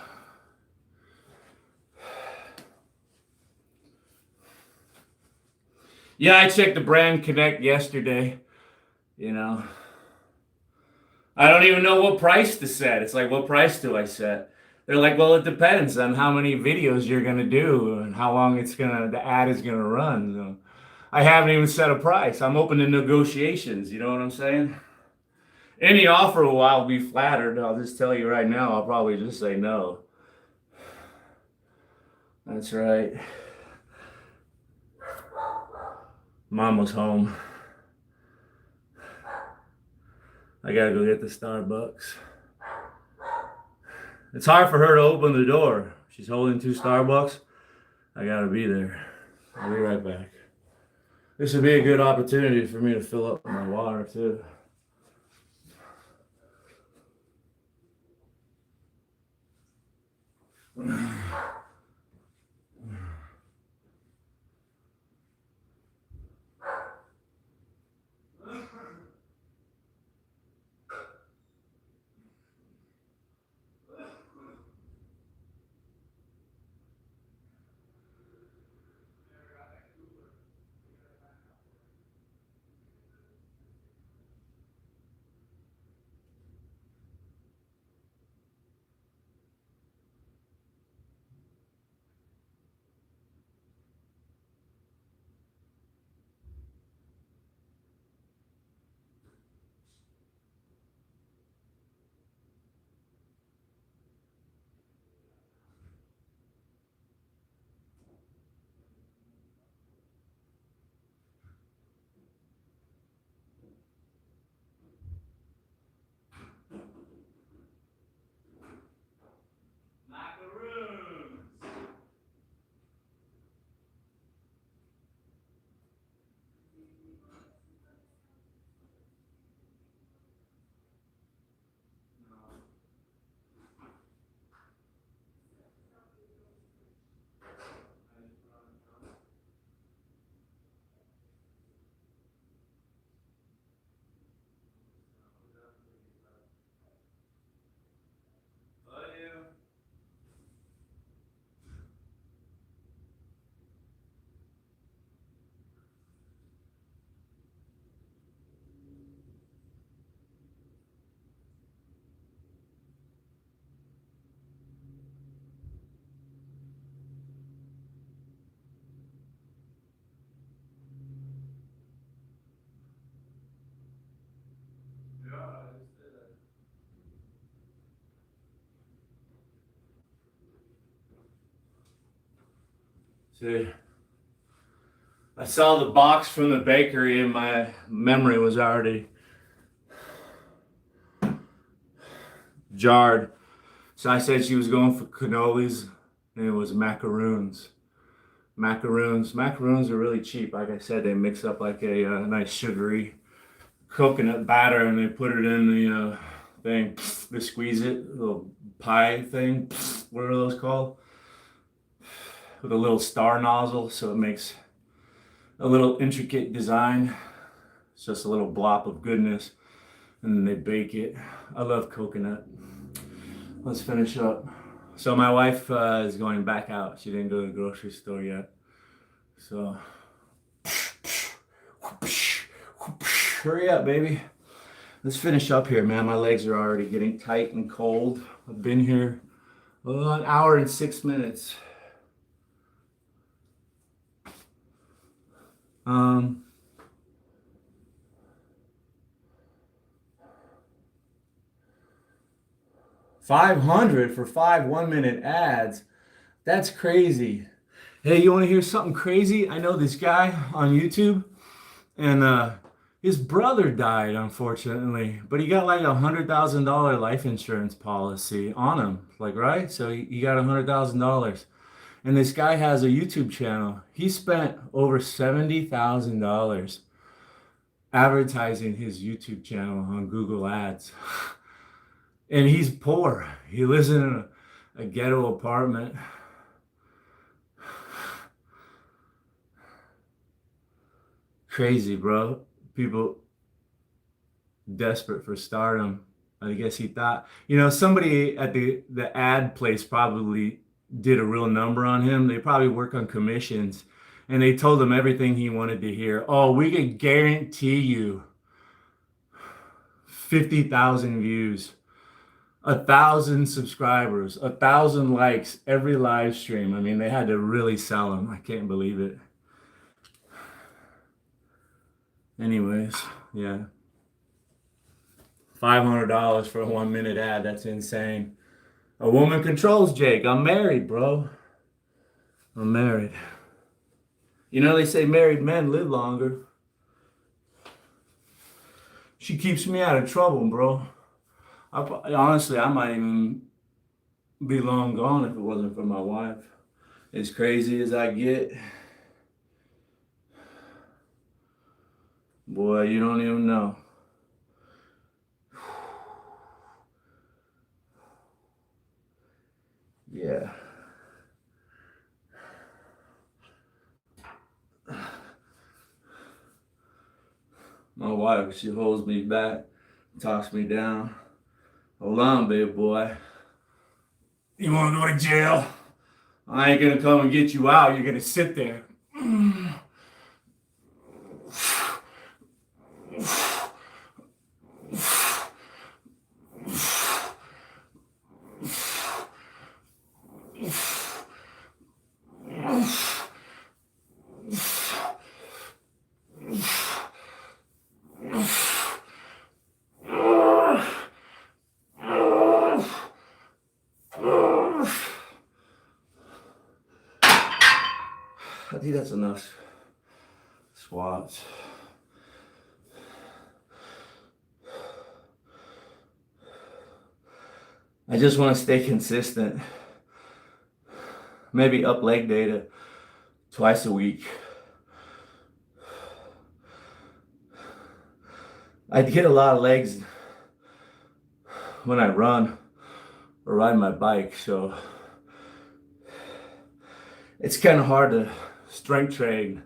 Yeah, I checked the Brand Connect yesterday. You know, I don't even know what price to set. It's like, what price do I set? They're like, well, it depends on how many videos you're gonna do and how long the ad is gonna run. So I haven't even set a price. I'm open to negotiations. You know what I'm saying? Any offer, well, I'll be flattered. I'll just tell you right now, I'll probably just say no. That's right. Mom was home. I gotta go get the Starbucks. It's hard for her to open the door. She's holding 2 Starbucks. I gotta be there. I'll be right back. This would be a good opportunity for me to fill up my water too. See, I saw the box from the bakery and my memory was already jarred. So I said she was going for cannolis and it was macaroons. Macaroons are really cheap. Like I said, they mix up like a nice sugary coconut batter, and they put it in the thing. They squeeze it, little pie thing. What are those called? With a little star nozzle, so it makes a little intricate design. It's just a little blob of goodness, and then they bake it. I love coconut. Let's finish up. So my wife is going back out. She didn't go to the grocery store yet. So, hurry up, baby. Let's finish up here, man. My legs are already getting tight and cold. I've been here an hour and 6 minutes. 500 for 5 1-minute ads. That's crazy. Hey, you want to hear something crazy? I know this guy on YouTube, and his brother died, unfortunately, but he got like $100,000 life insurance policy on him, like, right? So he got $100,000. And this guy has a YouTube channel. He spent over $70,000 advertising his YouTube channel on Google Ads. And he's poor. He lives in a ghetto apartment. Crazy, bro. People desperate for stardom. I guess he thought, somebody at the ad place probably did a real number on him. They probably work on commissions, and they told him everything he wanted to hear. Oh, we could guarantee you 50,000 views, 1,000 subscribers, 1,000 likes every live stream. I mean, they had to really sell him. I can't believe it. Anyways, yeah. $500 for a 1-minute ad. That's insane. A woman controls Jake. I'm married, bro. I'm married. They say married men live longer. She keeps me out of trouble, bro. Honestly, I might even be long gone if it wasn't for my wife. As crazy as I get, boy, you don't even know. Yeah. My wife, she holds me back, talks me down. Hold on, baby boy. You want to go to jail? I ain't gonna come and get you out. You're gonna sit there. I think that's enough squats. I just want to stay consistent. Maybe up leg day twice a week. I get a lot of legs when I run or ride my bike, so it's kind of hard to strength train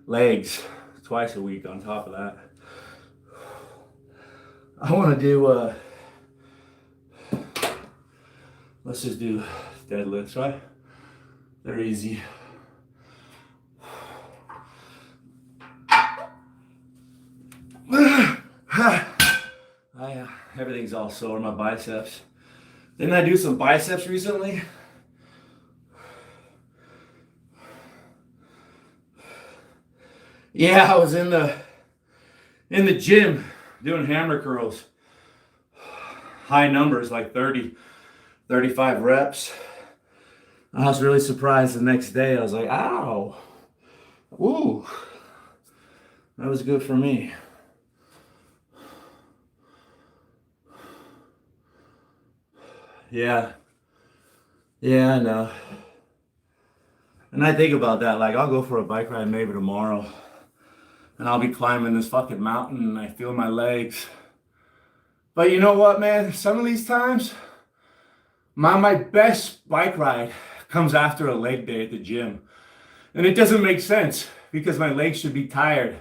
legs twice a week on top of that. I want to do let's just do deadlifts, right? They're easy. Everything's all sore, my biceps. Didn't I do some biceps recently? Yeah, I was in the gym doing hammer curls. High numbers, like 30, 35 reps. I was really surprised the next day. I was like, ow. Ooh. That was good for me. Yeah. Yeah, I know. And I think about that, like I'll go for a bike ride maybe tomorrow and I'll be climbing this fucking mountain and I feel my legs. But you know what, man? Some of these times, my best bike ride comes after a leg day at the gym. And it doesn't make sense because my legs should be tired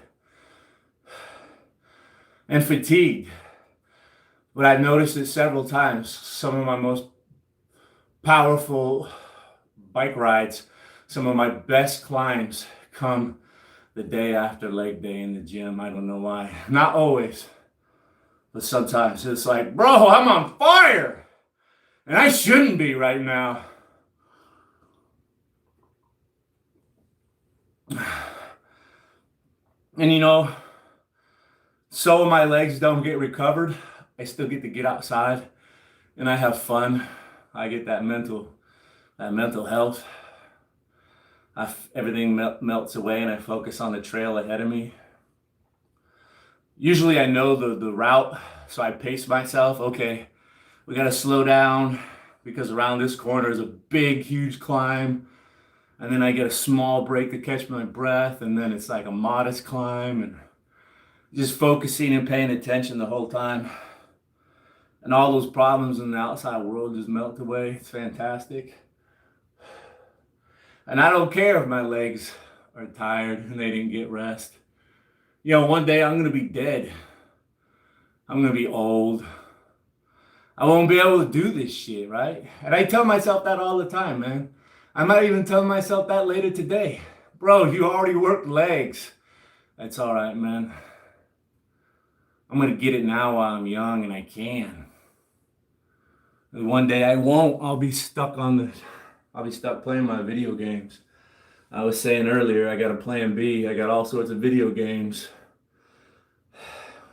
and fatigued. But I've noticed it several times. Some of my most powerful bike rides, some of my best climbs come the day after leg day in the gym. I don't know why. Not always, but sometimes it's like, bro, I'm on fire. And I shouldn't be right now. And you know, so my legs don't get recovered. I still get to get outside and I have fun. I get that mental health. Everything melts away and I focus on the trail ahead of me. Usually I know the route, so I pace myself. Okay, we gotta slow down because around this corner is a big, huge climb. And then I get a small break to catch my breath, and then it's like a modest climb, and just focusing and paying attention the whole time. And all those problems in the outside world just melt away. It's fantastic. And I don't care if my legs are tired and they didn't get rest. You know, one day I'm gonna be dead. I'm gonna be old. I won't be able to do this shit, right? And I tell myself that all the time, man. I might even tell myself that later today. Bro, you already worked legs. That's all right, man. I'm going to get it now while I'm young and I can. And one day I won't. I'll be stuck playing my video games. I was saying earlier, I got a plan B. I got all sorts of video games.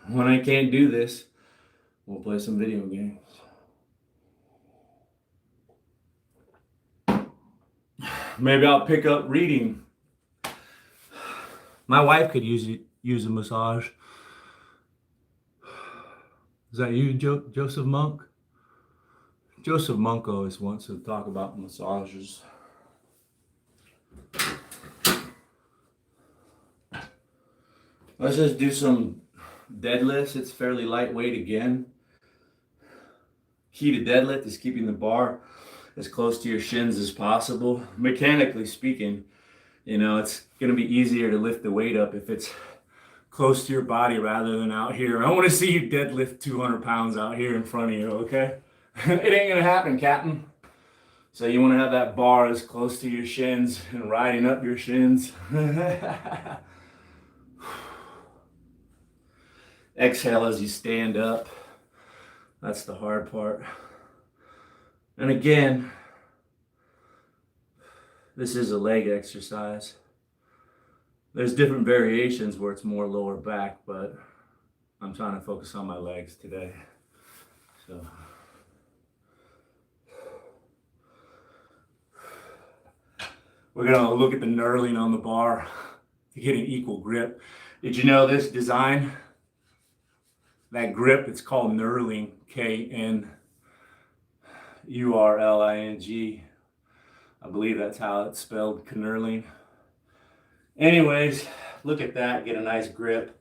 When I can't do this, we'll play some video games. Maybe I'll pick up reading. My wife could use a massage. Is that you, Joseph Monk? Joseph Monk always wants to talk about massages. Let's just do some deadlifts. It's fairly lightweight again. Key to deadlift is keeping the bar as close to your shins as possible. Mechanically speaking, you know, it's going to be easier to lift the weight up if it's close to your body rather than out here. I want to see you deadlift 200 pounds out here in front of you, okay? It ain't going to happen, Captain. So you want to have that bar as close to your shins and riding up your shins. Exhale as you stand up. That's the hard part. And again, this is a leg exercise. There's different variations where it's more lower back, but I'm trying to focus on my legs today. So we're gonna look at the knurling on the bar to get an equal grip. Did you know this design? That grip, it's called knurling, Knurling. I believe that's how it's spelled, knurling. Anyways, look at that, get a nice grip.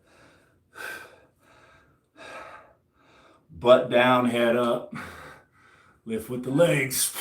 Butt down, head up. Lift with the legs.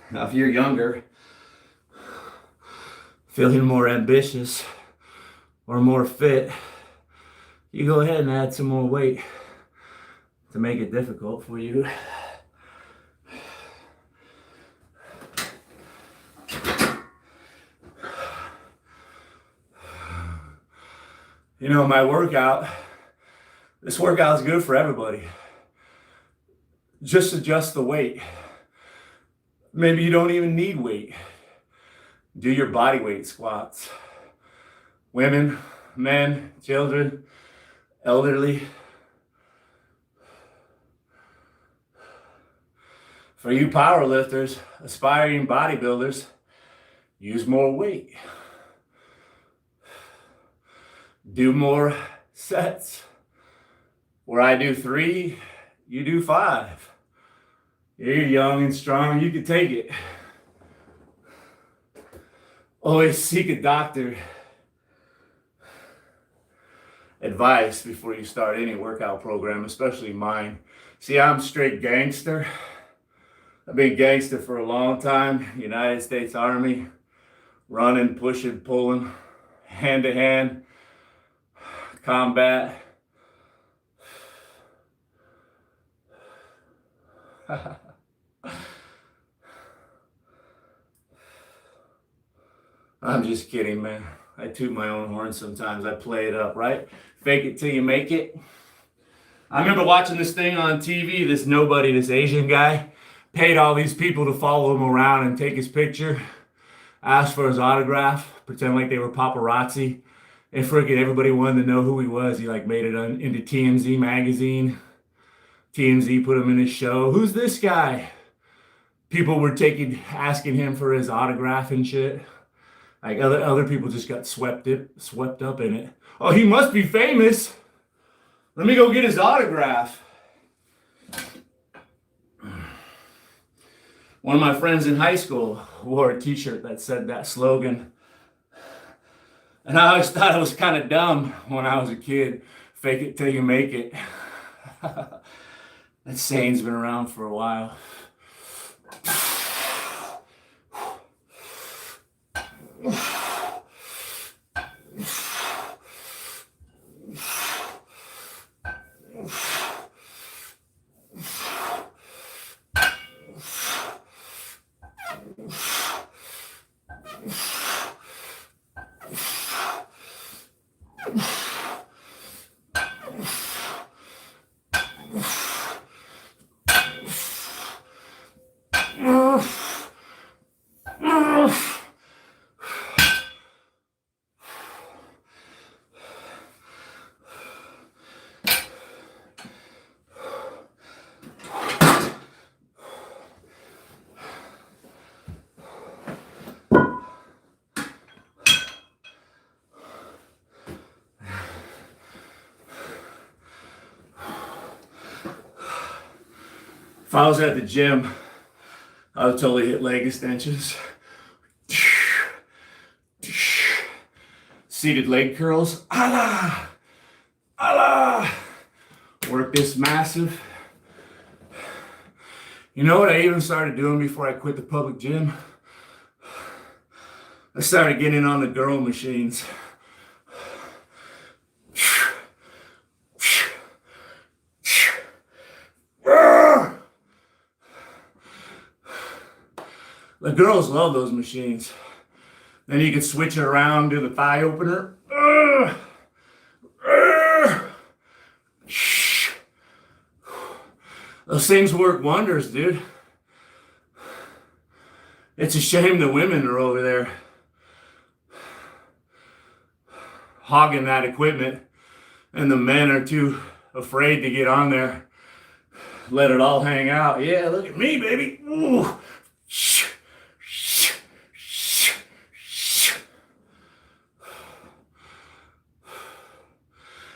Now, if you're younger, feeling more ambitious or more fit, you go ahead and add some more weight to make it difficult for you. You know, my workout This workout is good for everybody. Just adjust the weight. Maybe you don't even need weight. Do your body weight squats. Women, men, children, elderly. For you powerlifters, aspiring bodybuilders, use more weight. Do more sets. Where I do 3, you do 5. You're young and strong, you can take it. Always seek a doctor advice before you start any workout program, especially mine. See, I'm straight gangster. I've been gangster for a long time. United States Army, running, pushing, pulling, hand to hand, combat. I'm just kidding, man. I toot my own horn sometimes. I play it up, right? Fake it till you make it. I remember watching this thing on TV, this nobody, this Asian guy, paid all these people to follow him around and take his picture, asked for his autograph, pretend like they were paparazzi, and freaking everybody wanted to know who he was. He like made it into TMZ magazine. TMZ put him in his show. Who's this guy? People were asking him for his autograph and shit. Like other people just got swept up in it. Oh, he must be famous. Let me go get his autograph. One of my friends in high school wore a t-shirt that said that slogan. And I always thought it was kind of dumb when I was a kid. Fake it till you make it. That saying's been around for a while. If I was at the gym, I would totally hit leg extensions. Seated leg curls. Allah! Allah! Work this massive. You know what I even started doing before I quit the public gym? I started getting on the girl machines. The girls love those machines. Then you can switch it around, do the thigh opener. Those things work wonders, dude. It's a shame the women are over there hogging that equipment and the men are too afraid to get on there. Let it all hang out. Yeah, look at me, baby. Ooh.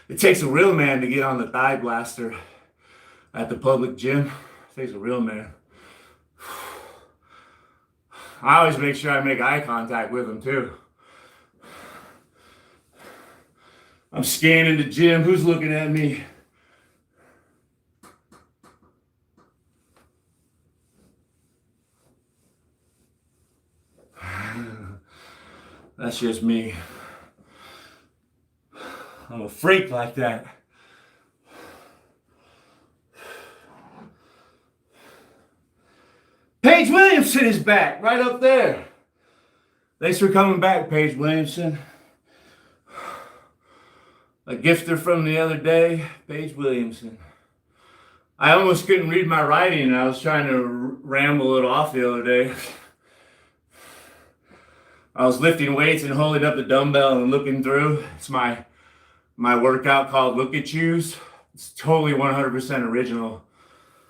It takes a real man to get on the thigh blaster at the public gym. It takes a real man. I always make sure I make eye contact with them too. I'm scanning the gym. Who's looking at me? That's just me. I'm a freak like that. Paige Williamson is back, right up there. Thanks for coming back, Paige Williamson. A gifter from the other day, Paige Williamson. I almost couldn't read my writing, and I was trying to ramble it off the other day. I was lifting weights and holding up the dumbbell and looking through. It's my workout called Look at Yous. It's totally 100% original.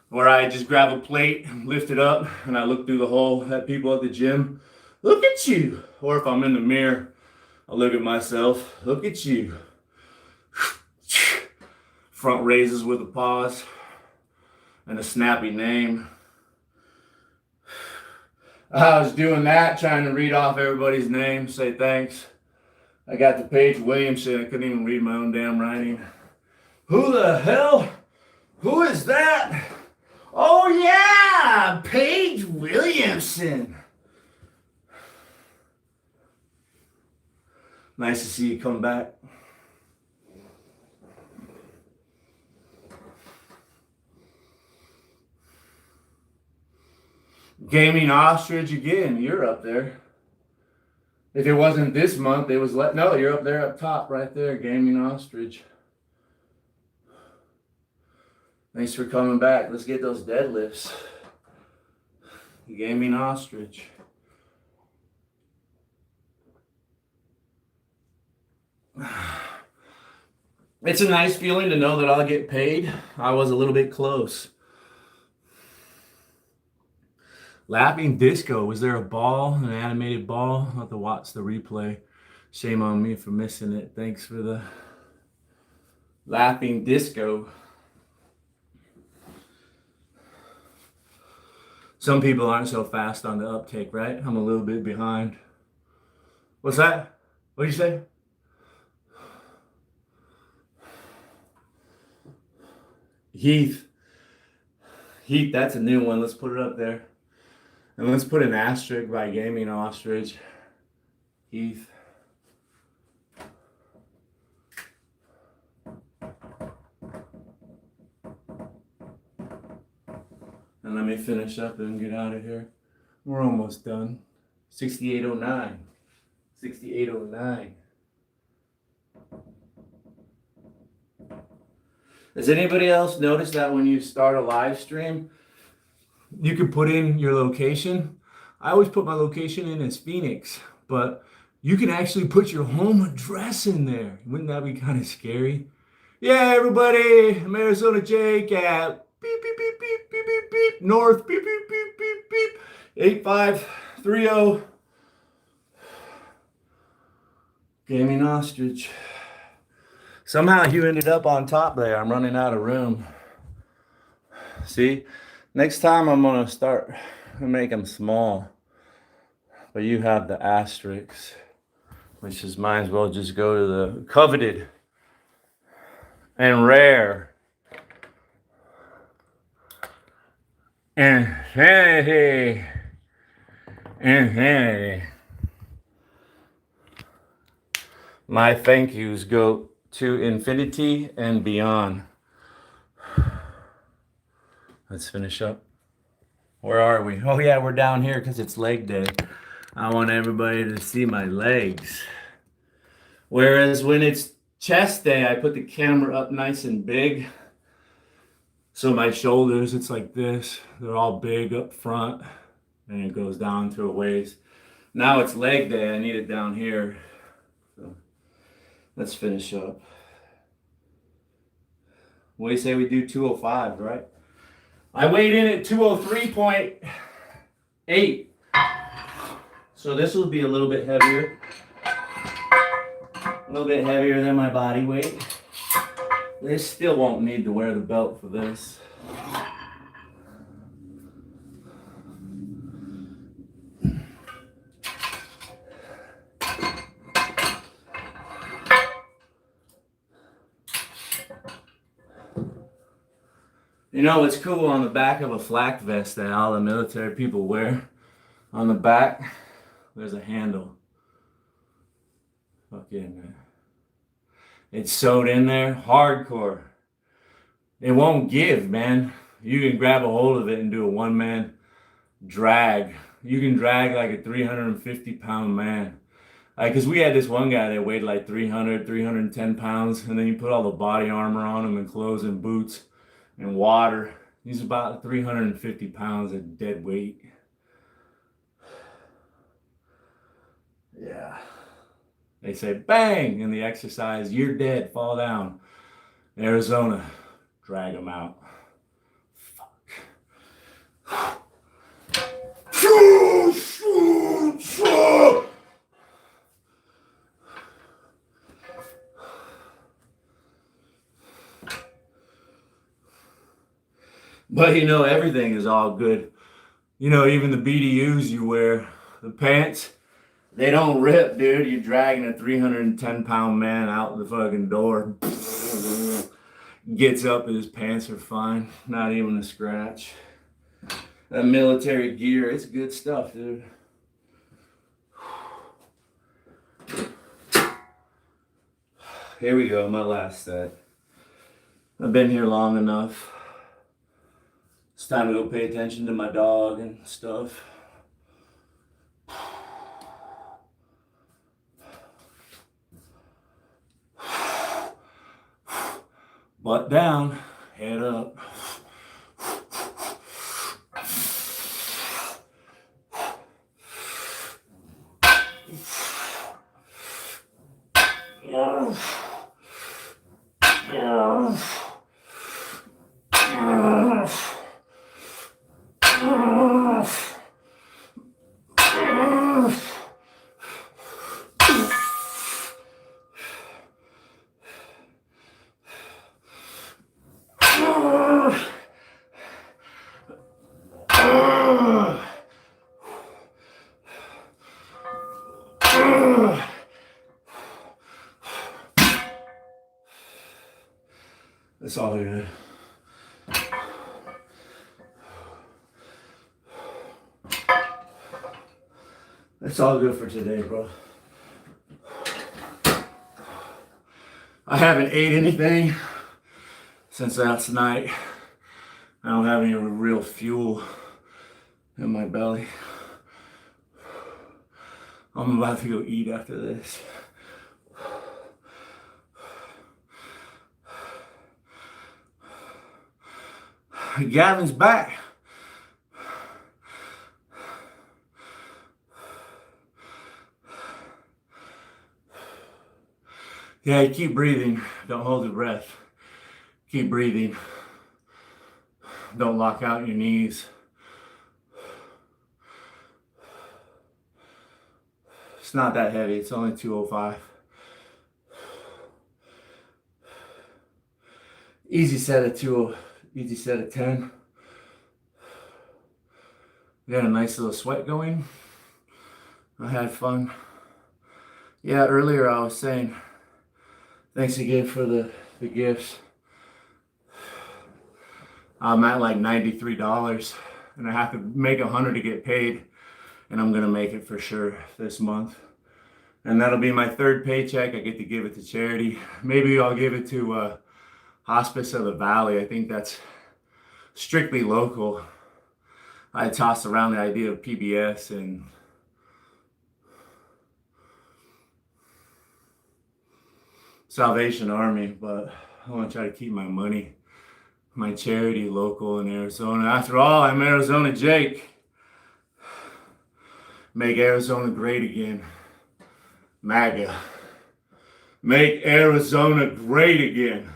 Where I just grab a plate, lift it up, and I look through the hole at people at the gym. Look at you. Or if I'm in the mirror, I look at myself. Look at you. Front raises with a pause and a snappy name. I was doing that, trying to read off everybody's name, say thanks. I got to Paige Williamson. I couldn't even read my own damn writing. Who the hell? Who is that? Oh yeah, Paige Williamson. Nice to see you come back. Gaming Ostrich again, you're up there. If it wasn't this month, it was no, you're up there up top right there, Gaming Ostrich. Thanks for coming back. Let's get those deadlifts. Gaming Ostrich. It's a nice feeling to know that I'll get paid. I was a little bit close. Lapping disco. Was there a ball, an animated ball? I'll have to watch the replay. Shame on me for missing it. Thanks for the lapping disco. Some people aren't so fast on the uptake, right? I'm a little bit behind. What's that? What did you say? Heath, that's a new one. Let's put it up there. And let's put an asterisk by Gaming Ostrich. Heath. And let me finish up and get out of here. We're almost done. 6809. 6809. Does anybody else notice that when you start a live stream, you can put in your location? I always put my location in as Phoenix, but you can actually put your home address in there. Wouldn't that be kind of scary? Yeah, everybody, I'm Arizona Jake at beep, beep, beep, beep, beep, beep, beep, north, beep, beep, beep, beep, beep, 8530. Gaming Ostrich. Somehow you ended up on top there. I'm running out of room. See, next time I'm going to start to make them small. But you have the asterisks, which is might as well just go to the coveted and rare. Insanity. Insanity. My thank yous go to infinity and beyond. Let's finish up. Where are we? Oh yeah, we're down here because it's leg day. I want everybody to see my legs. Whereas when it's chest day, I put the camera up nice and big. So my shoulders, it's like this. They're all big up front. And it goes down to a waist. Now it's leg day. I need it down here. So let's finish up. What do you say we do 205, right? I weighed in at 203.8. So this will be a little bit heavier. A little bit heavier than my body weight. They still won't need to wear the belt for this. You know what's cool on the back of a flak vest that all the military people wear? On the back, there's a handle. Fucking, it's sewed in there, hardcore. It won't give, man. You can grab a hold of it and do a one-man drag. You can drag like a 350-pound man. Because we had this one guy that weighed like 300, 310 pounds, and then you put all the body armor on him and clothes and boots and water. He's about 350 pounds of dead weight. Yeah. They say, bang, in the exercise, you're dead, fall down. Arizona, drag him out. Fuck. But you know, everything is all good. You know, even the BDUs you wear, the pants, they don't rip, dude. You're dragging a 310-pound man out the fucking door. Gets up and his pants are fine. Not even a scratch. That military gear, it's good stuff, dude. Here we go, my last set. I've been here long enough. It's time to go pay attention to my dog and stuff. Butt down, head up. That's all good. That's all good for today, bro. I haven't ate anything since last night. I don't have any real fuel in my belly. I'm about to go eat after this. Gavin's back. Yeah, keep breathing. Don't hold your breath. Keep breathing. Don't lock out your knees. It's not that heavy. It's only 205. Easy set of 2. Easy set of 10. We got a nice little sweat going. I had fun. Yeah, earlier I was saying, thanks again for the gifts. I'm at like $93 and I have to make 100 to get paid, and I'm gonna make it for sure this month. And that'll be my 3rd paycheck. I get to give it to charity. Maybe I'll give it to Hospice of the Valley. I think that's strictly local. I tossed around the idea of PBS and Salvation Army, but I want to try to keep my money, my charity local in Arizona. After all, I'm Arizona Jake. Make Arizona great again. MAGA. Make Arizona great again.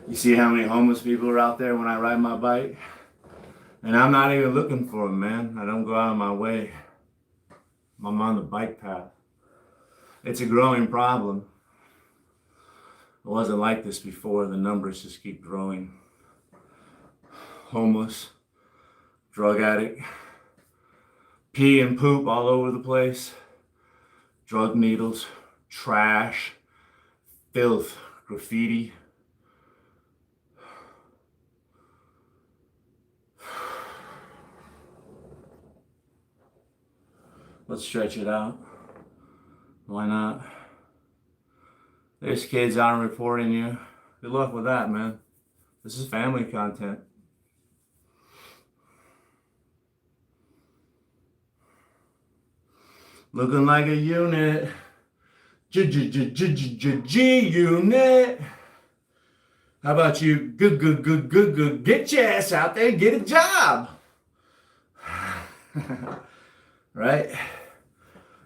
You see how many homeless people are out there when I ride my bike? And I'm not even looking for them, man. I don't go out of my way. I'm on the bike path. It's a growing problem. It wasn't like this before. The numbers just keep growing. Homeless, drug addict, pee and poop all over the place, drug needles, trash, filth, graffiti. Let's stretch it out. Why not? There's kids aren't reporting you. Good luck with that, man. This is family content. Looking like a unit. G-unit. How about you? Good. Get your ass out there and get a job. Right?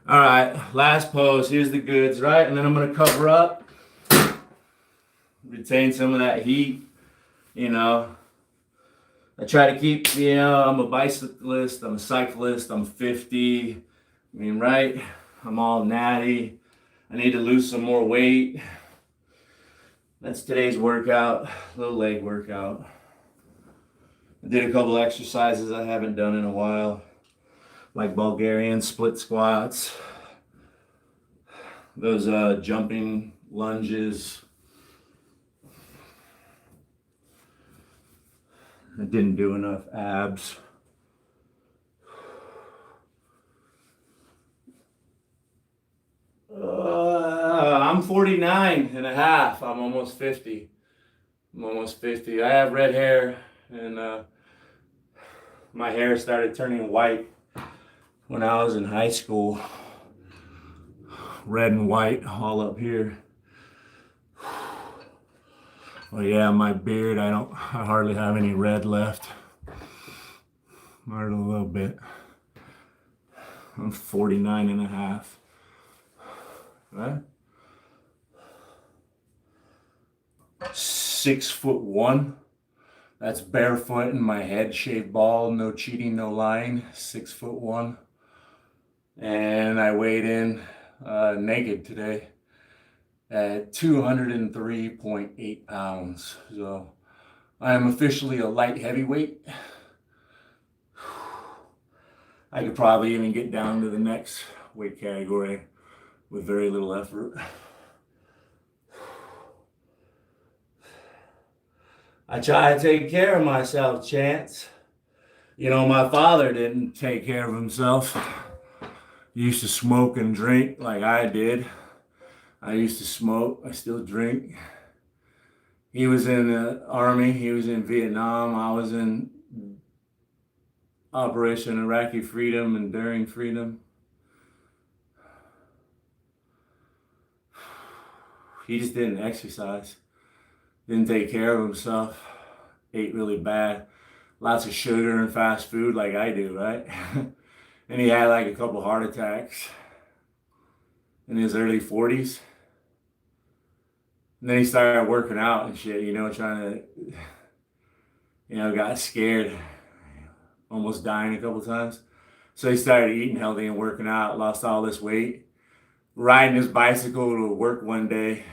All right, last pose. Here's the goods, right? And then I'm going to cover up. Retain some of that heat, you know. I try to keep, I'm a bicyclist, I'm a cyclist, I'm 50. I mean, right? I'm all natty. I need to lose some more weight. That's today's workout, little leg workout. I did a couple exercises I haven't done in a while, like Bulgarian split squats, those jumping lunges. I didn't do enough abs. I'm 49 and a half. I'm almost 50. I have red hair, and my hair started turning white when I was in high school. Red and white all up here. Oh yeah, my beard, I hardly have any red left. Or a little bit. I'm 49 and a half. Right? 6'1". That's barefoot and my head shaved bald, no cheating, no lying. 6'1". And I weighed in naked today at 203.8 pounds. So I am officially a light heavyweight. I could probably even get down to the next weight category with very little effort. I try to take care of myself, Chance. You know, my father didn't take care of himself. He used to smoke and drink like I did. I used to smoke, I still drink. He was in the army, he was in Vietnam, I was in Operation Iraqi Freedom, Enduring Freedom. He just didn't exercise, didn't take care of himself, ate really bad, lots of sugar and fast food like I do, right? And he had like a couple heart attacks in his early 40s. And then he started working out and shit, trying to, got scared, almost dying a couple times. So he started eating healthy and working out, lost all this weight. Riding his bicycle to work one day,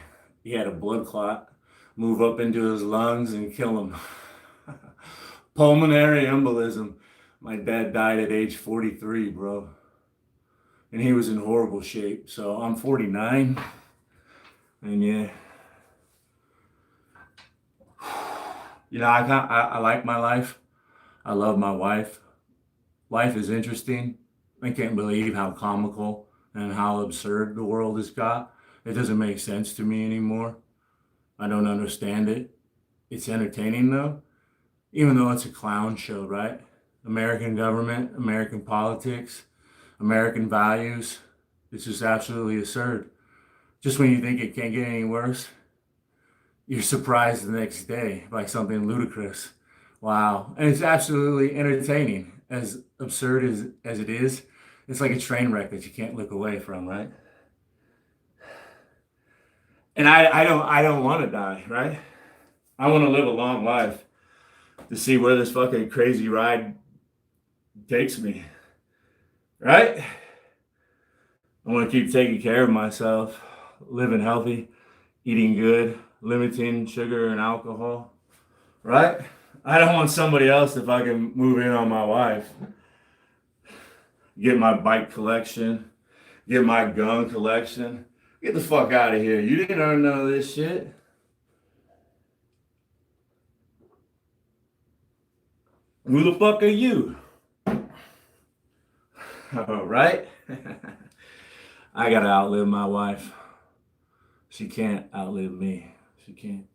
he had a blood clot move up into his lungs and kill him. Pulmonary embolism. My dad died at age 43, bro. And he was in horrible shape. So I'm 49. And yeah. I like my life. I love my wife. Life is interesting. I can't believe how comical and how absurd the world has got. It doesn't make sense to me anymore. I don't understand it. It's entertaining though, even though it's a clown show, right? American government, American politics, American values. It's just absolutely absurd. Just when you think it can't get any worse, you're surprised the next day by something ludicrous. Wow. And it's absolutely entertaining. As absurd as it is, it's like a train wreck that you can't look away from, right? And I don't want to die, right? I want to live a long life to see where this fucking crazy ride takes me, right? I want to keep taking care of myself, living healthy, eating good, limiting sugar and alcohol, right? I don't want somebody else to fucking move in on my wife. Get my bike collection, get my gun collection. Get the fuck out of here. You didn't earn none of this shit. Who the fuck are you? All right? I gotta outlive my wife. She can't outlive me. She can't.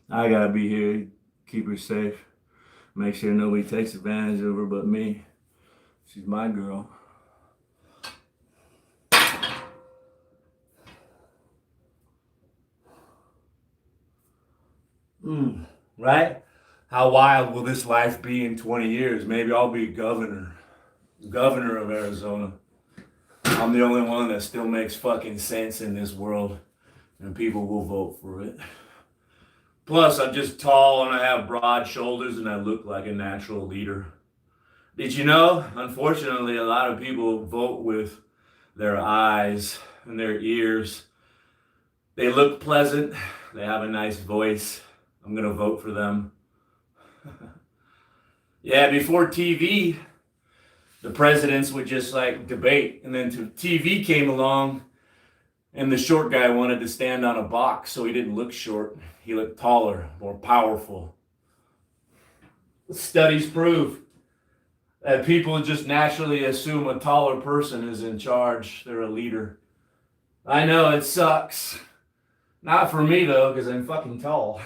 I gotta be here, keep her safe. Make sure nobody takes advantage of her but me. She's my girl. Right? How wild will this life be in 20 years? Maybe I'll be governor of Arizona. I'm the only one that still makes fucking sense in this world, and people will vote for it. Plus, I'm just tall and I have broad shoulders and I look like a natural leader. Did you know? Unfortunately, a lot of people vote with their eyes and their ears. They look pleasant. They have a nice voice. I'm going to vote for them. Yeah, before TV, the presidents would just like debate. And then TV came along and the short guy wanted to stand on a box so he didn't look short. He looked taller, more powerful. Studies prove that people just naturally assume a taller person is in charge. They're a leader. I know it sucks. Not for me though, because I'm fucking tall.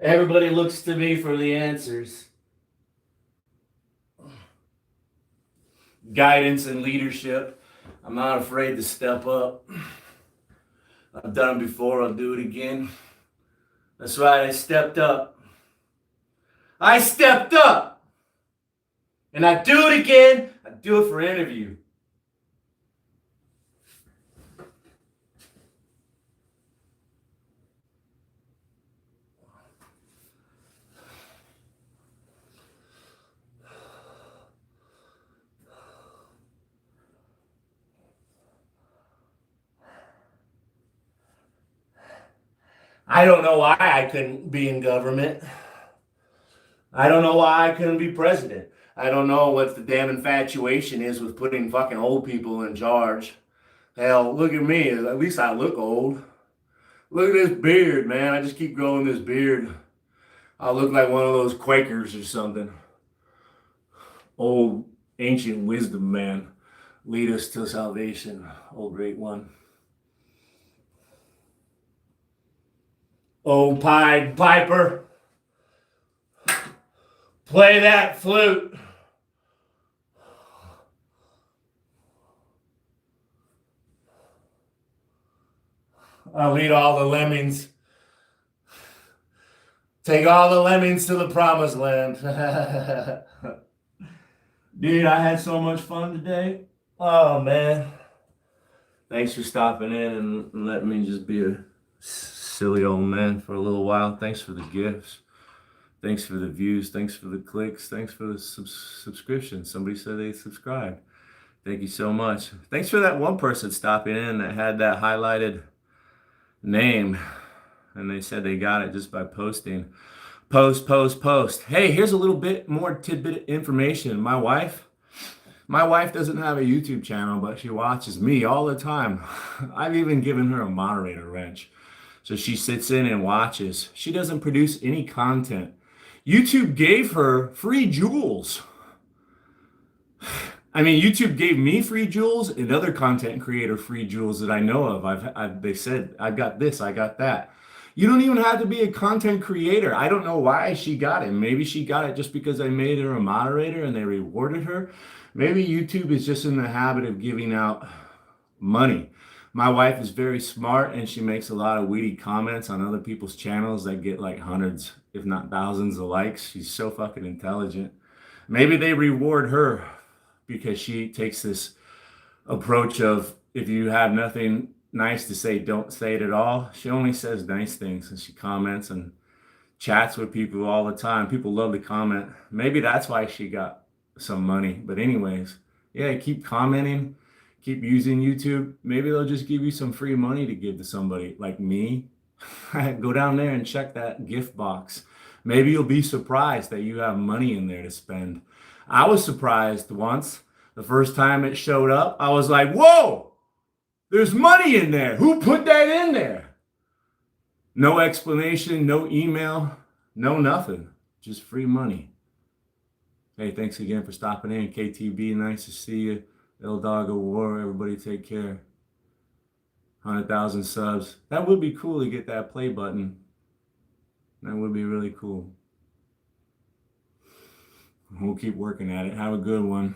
Everybody looks to me for the answers. Guidance and leadership. I'm not afraid to step up. I've done it before, I'll do it again. That's right, I stepped up. I stepped up! And I do it again, I do it for interview. I don't know why I couldn't be in government. I don't know why I couldn't be president. I don't know what the damn infatuation is with putting fucking old people in charge. Hell, look at me. At least I look old. Look at this beard, man. I just keep growing this beard. I look like one of those Quakers or something. Old ancient wisdom, man. Lead us to salvation, old great one. Oh, Pied Piper, play that flute. I'll lead all the lemmings. Take all the lemmings to the promised land. Dude, I had so much fun today. Oh, man. Thanks for stopping in and letting me just be a silly old man for a little while. Thanks for the gifts. Thanks for the views. Thanks for the clicks. Thanks for the subscription. Somebody said they subscribed. Thank you so much. Thanks for that one person stopping in that had that highlighted name. And they said they got it just by posting. Post. Hey, here's a little bit more tidbit information. My wife doesn't have a YouTube channel, but she watches me all the time. I've even given her a moderator wrench. So she sits in and watches. She doesn't produce any content. YouTube gave her free jewels. I mean, YouTube gave me free jewels and other content creator free jewels that I know of. They said, I've got this, I got that. You don't even have to be a content creator. I don't know why she got it. Maybe she got it just because I made her a moderator and they rewarded her. Maybe YouTube is just in the habit of giving out money. My wife is very smart and she makes a lot of witty comments on other people's channels that get like hundreds, if not thousands of likes. She's so fucking intelligent. Maybe they reward her because she takes this approach of if you have nothing nice to say, don't say it at all. She only says nice things and she comments and chats with people all the time. People love to comment. Maybe that's why she got some money. But anyways, yeah, keep commenting. Keep using YouTube. Maybe they'll just give you some free money to give to somebody like me. Go down there and check that gift box. Maybe you'll be surprised that you have money in there to spend. I was surprised once. The first time it showed up, I was like, whoa, there's money in there. Who put that in there? No explanation, no email, no nothing. Just free money. Hey, thanks again for stopping in. KTB, nice to see you. El Dog of War, everybody take care. 100,000 subs. That would be cool to get that play button. That would be really cool. We'll keep working at it. Have a good one.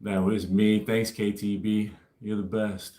That was me. Thanks, KTB. You're the best.